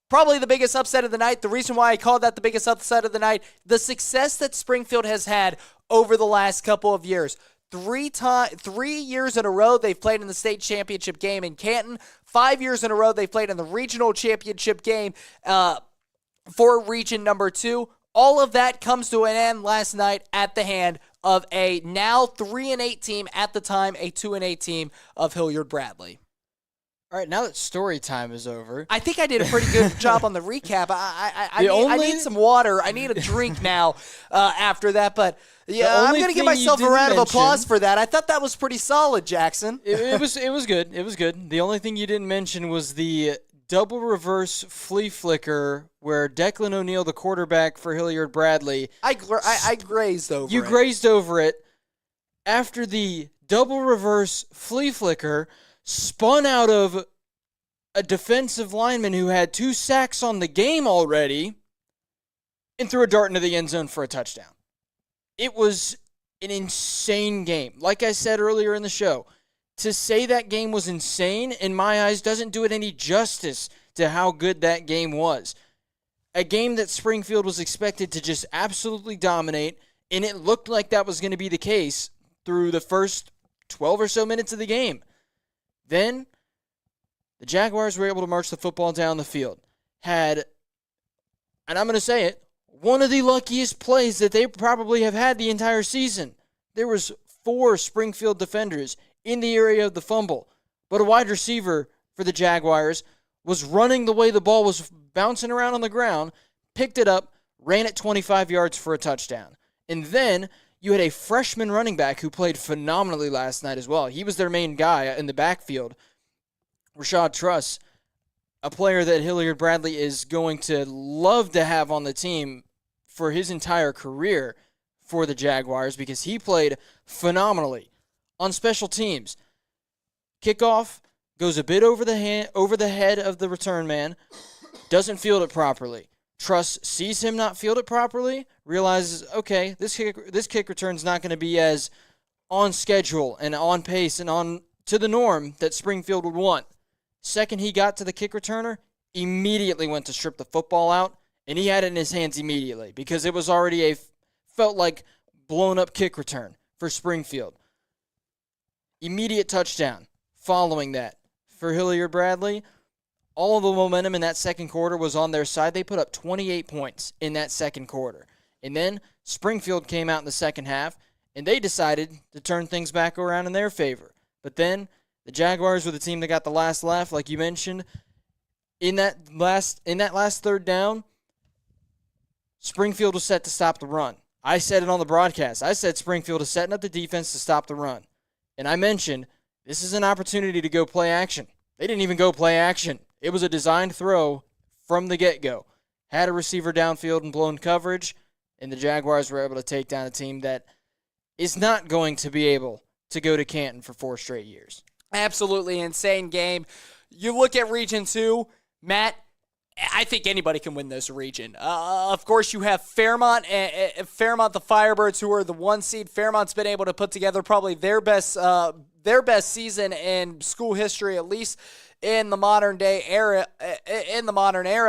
Speaker 2: Probably the biggest upset of the night. The reason why I call that the biggest upset of the night, the success that Springfield has had over the last couple of years. 3 years in a row they've played in the state championship game in Canton. 5 years in a row they've played in the regional championship game for Region number 2. All of that comes to an end last night at the hand of a now 3-8 team, at the time a 2-8 team of Hilliard-Bradley.
Speaker 3: All right, now that story time is over.
Speaker 2: I think I did a pretty good job on the recap. I need some water. I need a drink now after that. But yeah, I'm going to give myself a round of applause for that. I thought that was pretty solid, Jackson.
Speaker 3: It was good. It was good. The only thing you didn't mention was the double reverse flea flicker where Declan O'Neill, the quarterback for Hilliard-Bradley.
Speaker 2: I grazed over it.
Speaker 3: You grazed over it. After the double reverse flea flicker, spun out of a defensive lineman who had 2 sacks on the game already and threw a dart into the end zone for a touchdown. It was an insane game. Like I said earlier in the show, to say that game was insane, in my eyes, doesn't do it any justice to how good that game was. A game that Springfield was expected to just absolutely dominate, and it looked like that was going to be the case through the first 12 or so minutes of the game. Then, the Jaguars were able to march the football down the field. Had, and I'm going to say it, one of the luckiest plays that they probably have had the entire season. There was 4 Springfield defenders in the area of the fumble, but a wide receiver for the Jaguars was running the way the ball was bouncing around on the ground, picked it up, ran it 25 yards for a touchdown. And then you had a freshman running back who played phenomenally last night as well. He was their main guy in the backfield. Rashad Truss, a player that Hilliard-Bradley is going to love to have on the team for his entire career for the Jaguars because he played phenomenally on special teams. Kickoff goes a bit over the head of the return man, doesn't field it properly. Truss sees him not field it properly, realizes, okay, this kick return's not going to be as on schedule and on pace and on to the norm that Springfield would want. Second he got to the kick returner, immediately went to strip the football out, and he had it in his hands immediately because it was already felt like blown-up kick return for Springfield. Immediate touchdown following that for Hilliard-Bradley. All of the momentum in that second quarter was on their side. They put up 28 points in that second quarter. And then Springfield came out in the second half, and they decided to turn things back around in their favor. But then the Jaguars were the team that got the last laugh, like you mentioned. In that last third down, Springfield was set to stop the run. I said it on the broadcast. I said Springfield is setting up the defense to stop the run. And I mentioned this is an opportunity to go play action. They didn't even go play action. It was a designed throw from the get-go. Had a receiver downfield and blown coverage, and the Jaguars were able to take down a team that is not going to be able to go to Canton for 4 straight years.
Speaker 2: Absolutely insane game. You look at Region 2, Matt, I think anybody can win this region. Of course, you have Fairmont, the Firebirds, who are the 1 seed. Fairmont's been able to put together probably their best season in school history, at least in the modern era.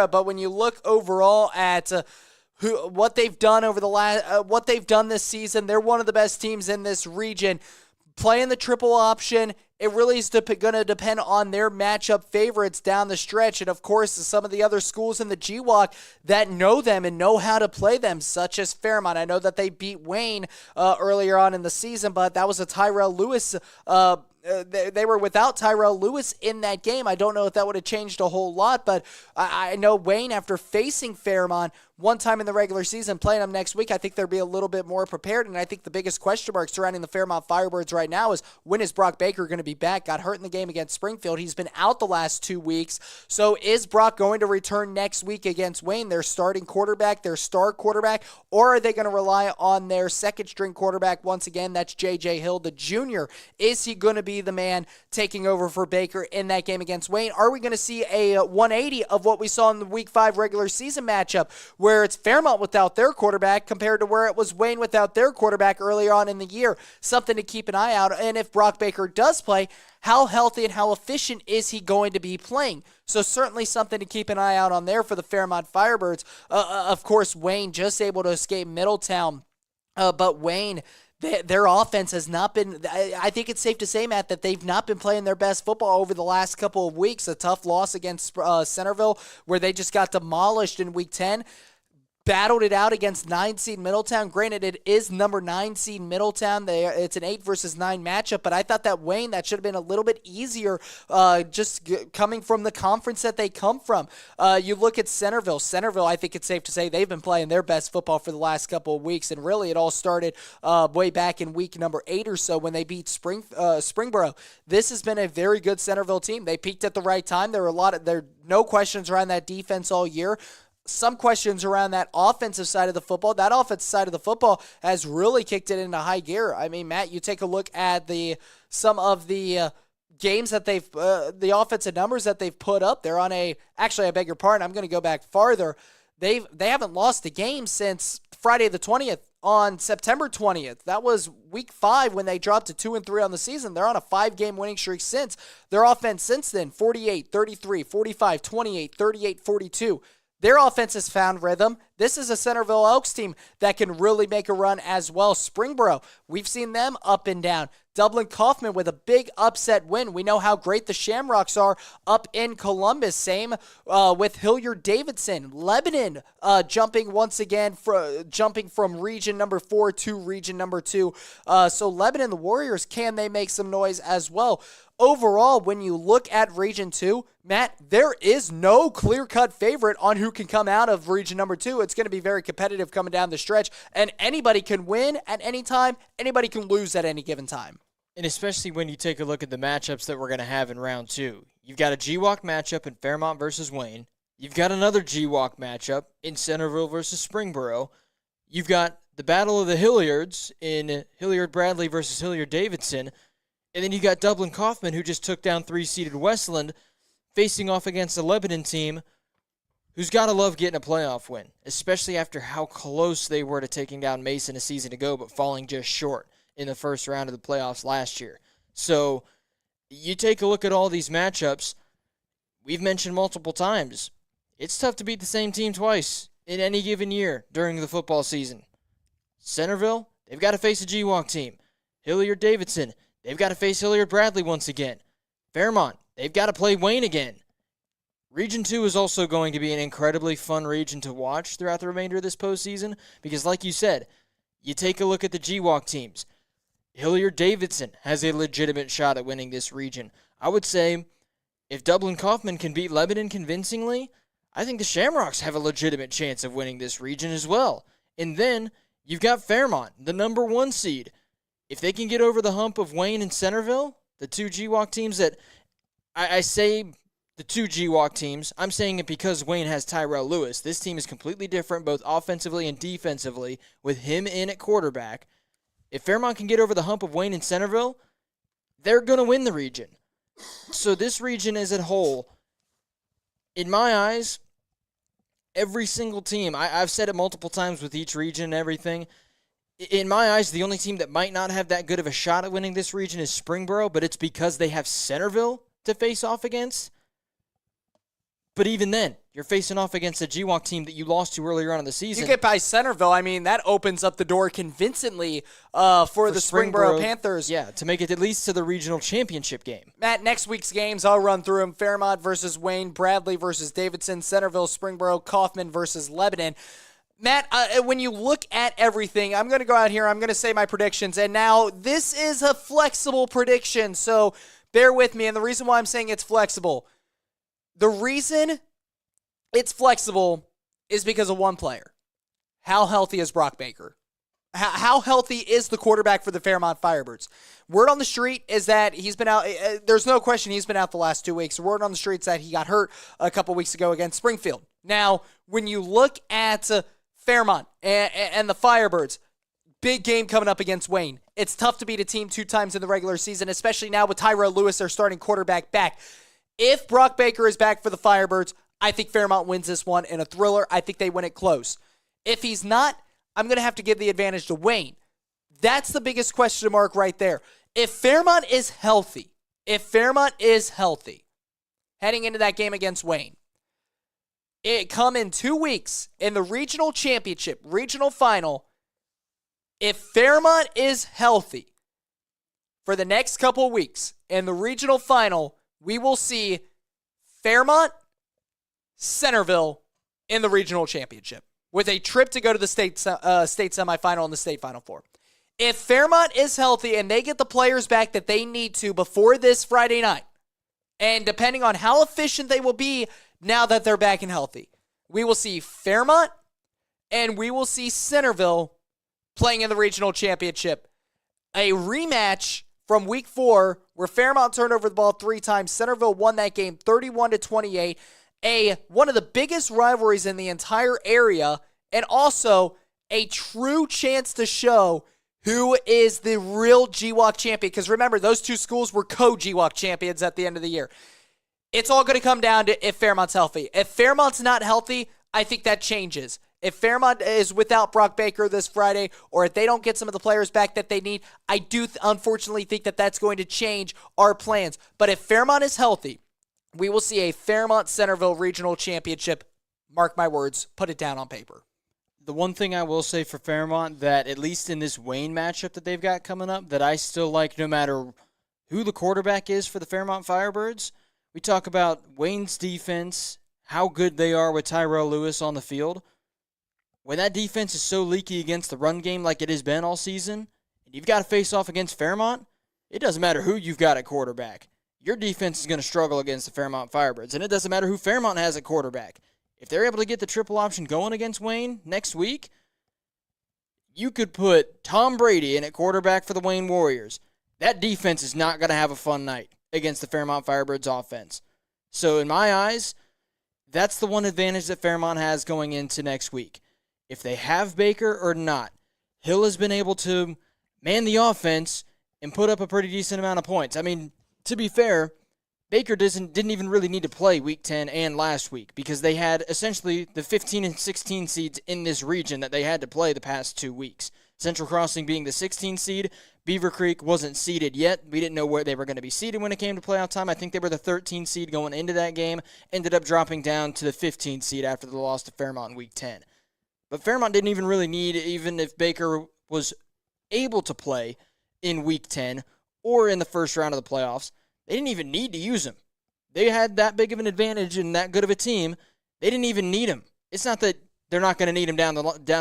Speaker 2: But when you look overall at what they've done what they've done this season, they're one of the best teams in this region. Playing the triple option, it really is going to depend on their matchup favorites down the stretch. And, of course, some of the other schools in the GWAC that know them and know how to play them, such as Fairmont. I know that they beat Wayne earlier on in the season, but that was a Tyrell Lewis they were without Tyrell Lewis in that game. I don't know if that would have changed a whole lot, but I know Wayne, after facing Fairmont one time in the regular season, playing them next week, I think they'll be a little bit more prepared. And I think the biggest question mark surrounding the Fairmont Firebirds right now is, when is Brock Baker going to be back? Got hurt in the game against Springfield. He's been out the last 2 weeks. So is Brock going to return next week against Wayne, their starting quarterback, their star quarterback, or are they going to rely on their second-string quarterback once again? That's J.J. Hill, the junior. Is he going to be the man taking over for Baker in that game against Wayne? Are we going to see a 180 of what we saw in the Week 5 regular season matchup, where it's Fairmont without their quarterback compared to where it was Wayne without their quarterback earlier on in the year? Something to keep an eye out. And if Brock Baker does play, how healthy and how efficient is he going to be playing? So certainly something to keep an eye out on there for the Fairmont Firebirds. Of course, Wayne just able to escape Middletown, but Wayne, their offense has not been, I think it's safe to say, Matt, that they've not been playing their best football over the last couple of weeks. A tough loss against Centerville where they just got demolished in Week 10. Battled it out against 9-seed Middletown. Granted, it is number 9-seed Middletown. It's an 8 versus 9 matchup, but I thought that Wayne, that should have been a little bit easier coming from the conference that they come from. You look at Centerville. Centerville, I think it's safe to say they've been playing their best football for the last couple of weeks, and really it all started way back in week number 8 or so when they beat Springboro. This has been a very good Centerville team. They peaked at the right time. There are no questions around that defense all year. Some questions around that offensive side of the football. That offensive side of the football has really kicked it into high gear. I mean, Matt, you take a look at some of the games that the offensive numbers that they've put up. They're on actually, I beg your pardon, I'm going to go back farther. They haven't lost a game since Friday the 20th. On September 20th, that was week 5 when they dropped to 2-3 on the season. They're on a 5-game winning streak since. Their offense since then, 48, 33, 45, 28, 38, 42. Their offense has found rhythm. This is a Centerville Elks team that can really make a run as well. Springboro, we've seen them up and down. Dublin Kaufman with a big upset win. We know how great the Shamrocks are up in Columbus. Same with Hilliard Davidson. Lebanon jumping once again, jumping from region number 4 to region number 2. So Lebanon, the Warriors, can they make some noise as well? Overall, when you look at Region 2, Matt, there is no clear-cut favorite on who can come out of Region number 2. It's going to be very competitive coming down the stretch, and anybody can win at any time. Anybody can lose at any given time.
Speaker 3: And especially when you take a look at the matchups that we're going to have in round 2. You've got a GWalk matchup in Fairmont versus Wayne. You've got another GWalk matchup in Centerville versus Springboro. You've got the Battle of the Hilliards in Hilliard Bradley versus Hilliard Davidson. And then you got Dublin Kaufman, who just took down 3-seeded Westland, facing off against a Lebanon team who's got to love getting a playoff win, especially after how close they were to taking down Mason a season ago, but falling just short in the first round of the playoffs last year. So you take a look at all these matchups. We've mentioned multiple times, it's tough to beat the same team twice in any given year during the football season. Centerville, they've got to face a GWalk team. Hilliard Davidson, they've got to face Hilliard Bradley once again. Fairmont, they've got to play Wayne again. Region 2 is also going to be an incredibly fun region to watch throughout the remainder of this postseason because, like you said, you take a look at the GWalk teams. Hilliard Davidson has a legitimate shot at winning this region. I would say if Dublin Kaufman can beat Lebanon convincingly, I think the Shamrocks have a legitimate chance of winning this region as well. And then you've got Fairmont, the number 1 seed. If they can get over the hump of Wayne and Centerville, the 2 GWalk teams that I say the 2 GWalk teams, I'm saying it because Wayne has Tyrell Lewis. This team is completely different both offensively and defensively with him in at quarterback. If Fairmont can get over the hump of Wayne and Centerville, they're going to win the region. So this region as a whole, in my eyes, every single team, I've said it multiple times with each region and everything, in my eyes, the only team that might not have that good of a shot at winning this region is Springboro, but it's because they have Centerville to face off against. But even then, you're facing off against a GWalk team that you lost to earlier on in the season.
Speaker 2: You get by Centerville, I mean, that opens up the door convincingly for the Springboro Panthers.
Speaker 3: Yeah, to make it at least to the regional championship game.
Speaker 2: Matt, next week's games, I'll run through them. Fairmont versus Wayne, Bradley versus Davidson, Centerville, Springboro, Kaufman versus Lebanon. Matt, when you look at everything, I'm going to go out here, I'm going to say my predictions, and now this is a flexible prediction, so bear with me, and the reason why I'm saying it's flexible, the reason it's flexible is because of one player. How healthy is Brock Baker? How healthy is the quarterback for the Fairmont Firebirds? Word on the street is that he's been out. There's no question he's been out the last 2 weeks. Word on the street is that he got hurt a couple weeks ago against Springfield. Now, when you look at Fairmont and the Firebirds, big game coming up against Wayne. It's tough to beat a team 2 times in the regular season, especially now with Tyrell Lewis, their starting quarterback, back. If Brock Baker is back for the Firebirds, I think Fairmont wins this one in a thriller. I think they win it close. If he's not, I'm going to have to give the advantage to Wayne. That's the biggest question mark right there. If Fairmont is healthy, heading into that game against Wayne, it come in 2 weeks in the regional championship, regional final, If Fairmont is healthy for the next couple of weeks in the regional final, we will see Fairmont, Centerville in the regional championship with a trip to go to the state semifinal and the state final four. If Fairmont is healthy and they get the players back that they need to before this Friday night, and depending on how efficient they will be now that they're back and healthy, we will see Fairmont and we will see Centerville playing in the regional championship. A rematch from week 4 where Fairmont turned over the ball 3 times. Centerville won that game 31-28. One of the biggest rivalries in the entire area, and also a true chance to show who is the real GWAC champion. Because remember, those two schools were co-GWAC champions at the end of the year. It's all going to come down to if Fairmont's healthy. If Fairmont's not healthy, I think that changes. If Fairmont is without Brock Baker this Friday, or if they don't get some of the players back that they need, I do unfortunately think that that's going to change our plans. But if Fairmont is healthy, we will see a Fairmont-Centerville regional championship. Mark my words, put it down on paper.
Speaker 3: The one thing I will say for Fairmont, that at least in this Wayne matchup that they've got coming up, that I still like no matter who the quarterback is for the Fairmont Firebirds. We talk about Wayne's defense, how good they are with Tyrell Lewis on the field. When that defense is so leaky against the run game like it has been all season, and you've got to face off against Fairmont, it doesn't matter who you've got at quarterback. Your defense is going to struggle against the Fairmont Firebirds, and it doesn't matter who Fairmont has at quarterback. If they're able to get the triple option going against Wayne next week, you could put Tom Brady in at quarterback for the Wayne Warriors. That defense is not going to have a fun night against the Fairmont Firebirds offense. So in my eyes, that's the one advantage that Fairmont has going into next week. If they have Baker or not, Hill has been able to man the offense and put up a pretty decent amount of points. I mean, to be fair, Baker didn't even really need to play Week 10 and last week because they had essentially the 15 and 16 seeds in this region that they had to play the past 2 weeks. Central Crossing being the 16 seed, Beaver Creek wasn't seeded yet. We didn't know where they were going to be seeded when it came to playoff time. I think they were the 13 seed going into that game, ended up dropping down to the 15 seed after the loss to Fairmont in Week 10. But Fairmont didn't even really need, even if Baker was able to play in Week 10 or in the first round of the playoffs, they didn't even need to use him. They had that big of an advantage and that good of a team. They didn't even need him. It's not that they're not going to need him down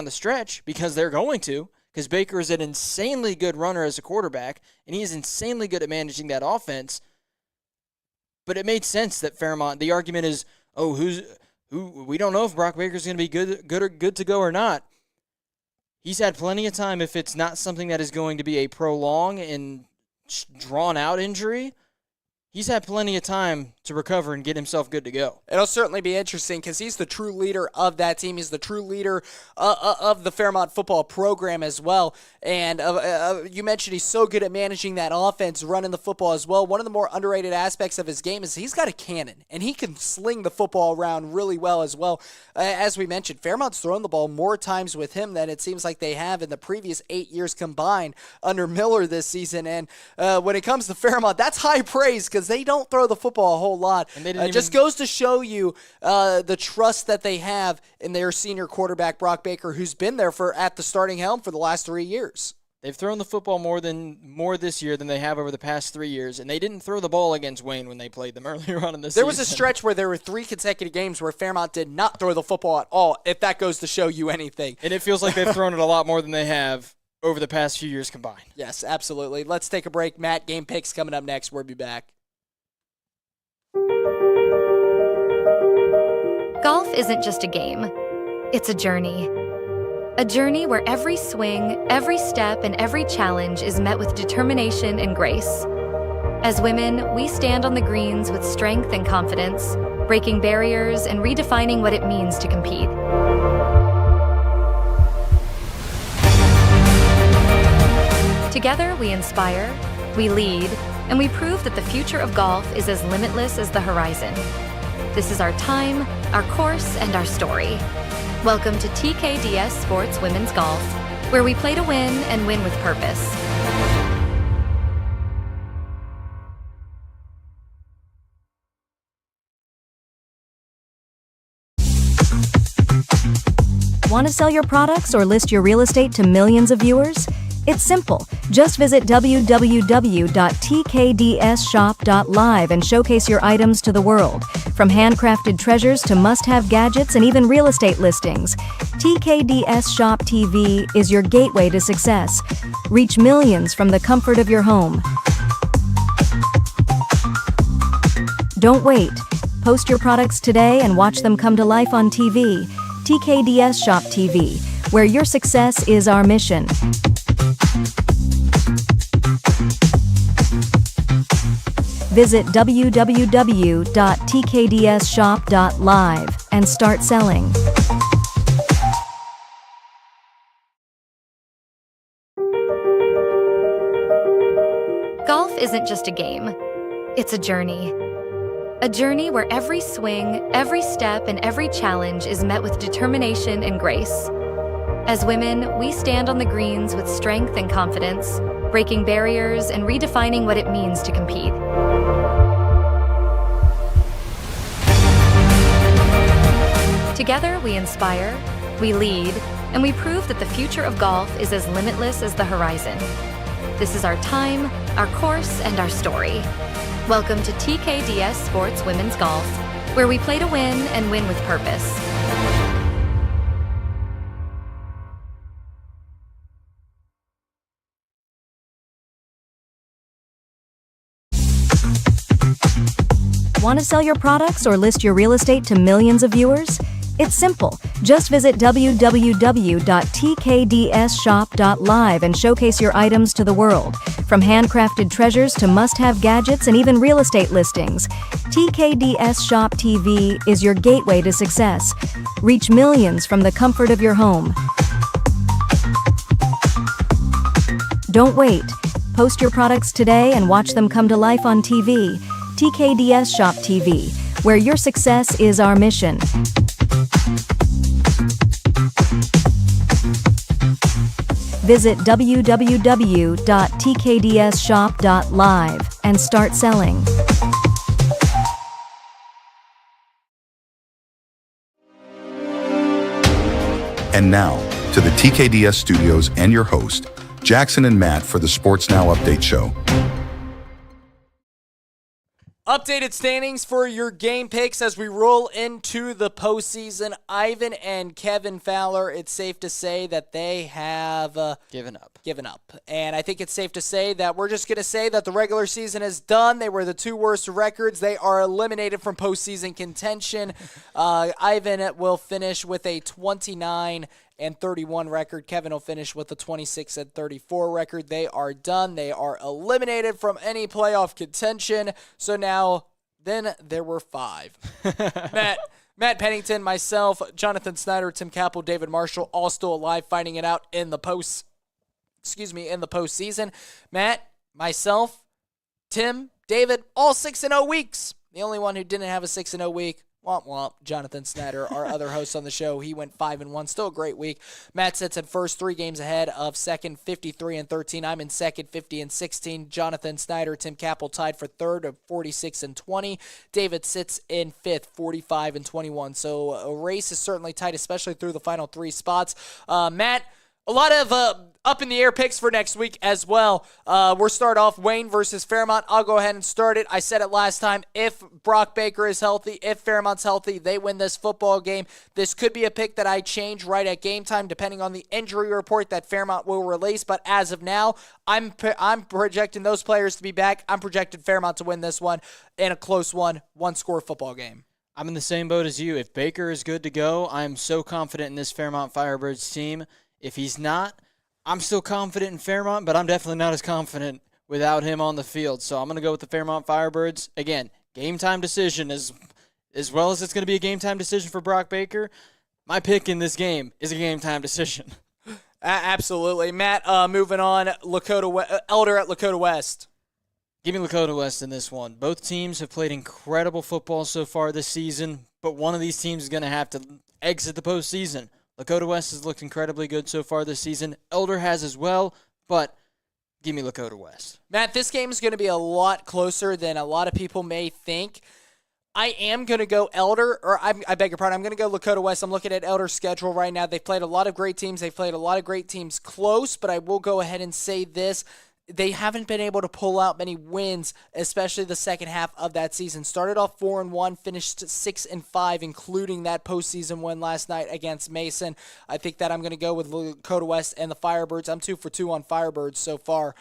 Speaker 3: the stretch, because they're going to, because Baker is an insanely good runner as a quarterback, and he is insanely good at managing that offense. But it made sense that Fairmont, the argument is, we don't know if Brock Baker's going to be good to go or not. He's had plenty of time if it's not something that is going to be a prolonged and drawn-out injury. He's had plenty of time to recover and get himself good to go.
Speaker 2: It'll certainly be interesting because he's the true leader of that team. He's the true leader of the Fairmont football program as well. And you mentioned he's so good at managing that offense, running the football as well. One of the more underrated aspects of his game is he's got a cannon, and he can sling the football around really well as well. As we mentioned, Fairmont's thrown the ball more times with him than it seems like they have in the previous 8 years combined under Miller this season. And when it comes to Fairmont, that's high praise because they don't throw the football a whole lot.
Speaker 3: And they
Speaker 2: just goes to show you the trust that they have in their senior quarterback, Brock Baker, who's been there at the starting helm for the last 3 years.
Speaker 3: They've thrown the football more this year than they have over the past 3 years, and they didn't throw the ball against Wayne when they played them earlier on in the season.
Speaker 2: There was a stretch where there were 3 consecutive games where Fairmont did not throw the football at all, if that goes to show you anything.
Speaker 3: And it feels like they've thrown it a lot more than they have over the past few years combined.
Speaker 2: Yes, absolutely. Let's take a break. Matt, game picks coming up next. We'll be back.
Speaker 4: Golf isn't just a game, it's a journey. A journey where every swing, every step, and every challenge is met with determination and grace. As women, we stand on the greens with strength and confidence, breaking barriers and redefining what it means to compete. Together, we inspire, we lead, and we prove that the future of golf is as limitless as the horizon. This is our time, our course, and our story. Welcome to TKDS Sports Women's Golf, where we play to win and win with purpose.
Speaker 5: Want to sell your products or list your real estate to millions of viewers? It's simple. Just visit www.tkdsshop.live and showcase your items to the world. From handcrafted treasures to must-have gadgets and even real estate listings, TKDS Shop TV is your gateway to success. Reach millions from the comfort of your home. Don't wait. Post your products today and watch them come to life on TV. TKDS Shop TV, where your success is our mission. Visit www.tkdsshop.live and start selling.
Speaker 4: Golf isn't just a game, it's a journey. A journey where every swing, every step, and every challenge is met with determination and grace. As women, we stand on the greens with strength and confidence, breaking barriers and redefining what it means to compete. Together, we inspire, we lead, and we prove that the future of golf is as limitless as the horizon. This is our time, our course, and our story. Welcome to TKDS Sports Women's Golf, where we play to win and win with purpose.
Speaker 5: Want to sell your products or list your real estate to millions of viewers? It's simple. Just visit www.tkdsshop.live and showcase your items to the world. From handcrafted treasures to must-have gadgets and even real estate listings, TKDS Shop TV is your gateway to success. Reach millions from the comfort of your home. Don't wait. Post your products today and watch them come to life on TV. TKDS Shop TV, where your success is our mission. Visit www.tkdsshop.live and start selling.
Speaker 1: And now, to the TKDS studios and your host, Jackson and Matt for the Sports Now Update Show.
Speaker 2: Updated standings for your game picks as we roll into the postseason. Ivan and Kevin Fowler, it's safe to say that they have
Speaker 3: Given up.
Speaker 2: And I think it's safe to say that we're just going to say that the regular season is done. They were the two worst records. They are eliminated from postseason contention. Ivan will finish with a 29-31 record. Kevin will finish with a 26-34 record. They are done. They are eliminated from any playoff contention. So now, then there were five. Matt Pennington, myself, Jonathan Snyder, Tim Capel, David Marshall, all still alive, fighting it out in the postseason. Matt, myself, Tim, David, all 6-0 weeks. The only one who didn't have a 6-0 week, womp womp, Jonathan Snyder, our other host on the show. He went 5-1, still a great week. Matt sits at first, 3 games ahead of second, 53-13. I'm in second, 50-16. Jonathan Snyder, Tim Capel tied for third of 46-20. David sits in fifth, 45-21. So a race is certainly tight, especially through the final 3 spots. Matt, a lot of up-in-the-air picks for next week as well. We'll start off Wayne versus Fairmont. I'll go ahead and start it. I said it last time. If Brock Baker is healthy, if Fairmont's healthy, they win this football game. This could be a pick that I change right at game time, depending on the injury report that Fairmont will release. But as of now, I'm projecting those players to be back. I'm projecting Fairmont to win this one in a close one-score football game.
Speaker 3: I'm in the same boat as you. If Baker is good to go, I'm so confident in this Fairmont Firebirds team. If he's not, I'm still confident in Fairmont, but I'm definitely not as confident without him on the field. So I'm going to go with the Fairmont Firebirds. Again, game time decision as well as it's going to be a game time decision for Brock Baker. My pick in this game is a game time decision.
Speaker 2: Absolutely. Matt, moving on, Elder at Lakota West.
Speaker 3: Give me Lakota West in this one. Both teams have played incredible football so far this season, but one of these teams is going to have to exit the postseason. Lakota West has looked incredibly good so far this season. Elder has as well, but give me Lakota West.
Speaker 2: Matt, this game is going to be a lot closer than a lot of people may think. I am going to go Elder, or I beg your pardon, I'm going to go Lakota West. I'm looking at Elder's schedule right now. They've played a lot of great teams. They've played a lot of great teams close, but I will go ahead and say this. They haven't been able to pull out many wins, especially the second half of that season. Started off 4-1, finished 6-5, including that postseason win last night against Mason. I think that I'm going to go with Lakota West and the Firebirds. I'm 2 for 2 on Firebirds so far.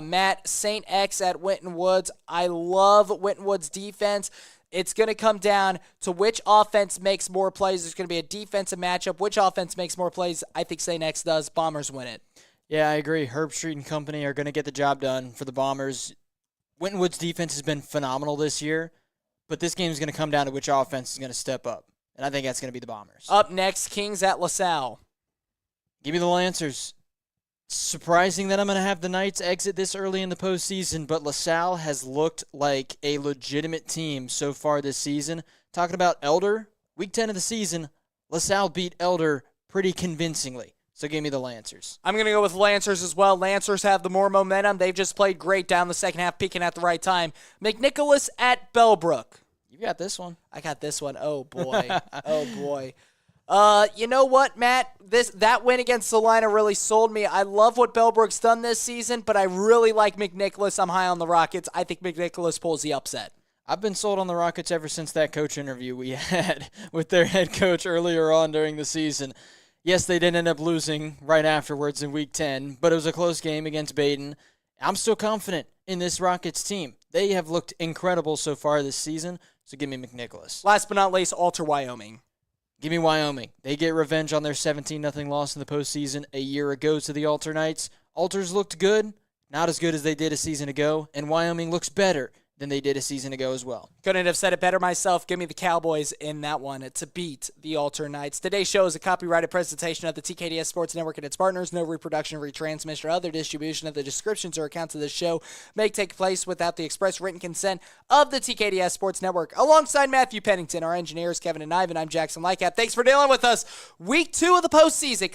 Speaker 2: Matt, St. X at Winton Woods. I love Winton Woods' defense. It's going to come down to which offense makes more plays. There's going to be a defensive matchup. Which offense makes more plays? I think St. X does. Bombers win it.
Speaker 3: Yeah, I agree. Herb Street and company are going to get the job done for the Bombers. Winton Woods' defense has been phenomenal this year, but this game is going to come down to which offense is going to step up, and I think that's going to be the Bombers.
Speaker 2: Up next, Kings at LaSalle.
Speaker 3: Give me the Lancers. Surprising that I'm going to have the Knights exit this early in the postseason, but LaSalle has looked like a legitimate team so far this season. Talking about Elder, week 10 of the season, LaSalle beat Elder pretty convincingly. So give me the Lancers.
Speaker 2: I'm going to go with Lancers as well. Lancers have the more momentum. They've just played great down the second half, peaking at the right time. McNicholas at Bellbrook.
Speaker 3: You got this one.
Speaker 2: I got this one. Oh, boy. Oh, boy. You know what, Matt? That win against Salina really sold me. I love what Bellbrook's done this season, but I really like McNicholas. I'm high on the Rockets. I think McNicholas pulls the upset.
Speaker 3: I've been sold on the Rockets ever since that coach interview we had with their head coach earlier on during the season. Yes, they did end up losing right afterwards in Week 10, but it was a close game against Baden. I'm still confident in this Rockets team. They have looked incredible so far this season, so give me McNicholas.
Speaker 2: Last but not least, Alter Wyoming.
Speaker 3: Give me Wyoming. They get revenge on their 17-0 loss in the postseason a year ago to the Alter Knights. Alters looked good, not as good as they did a season ago, and Wyoming looks better than they did a season ago as well.
Speaker 2: Couldn't have said it better myself. Give me the Cowboys in that one to beat the Alter Knights. Today's show is a copyrighted presentation of the TKDS Sports Network and its partners. No reproduction, retransmission, or other distribution of the descriptions or accounts of this show may take place without the express written consent of the TKDS Sports Network. Alongside Matthew Pennington, our engineers, Kevin and Ivan, I'm Jackson Lightcap. Thanks for dealing with us. Week 2 of the postseason.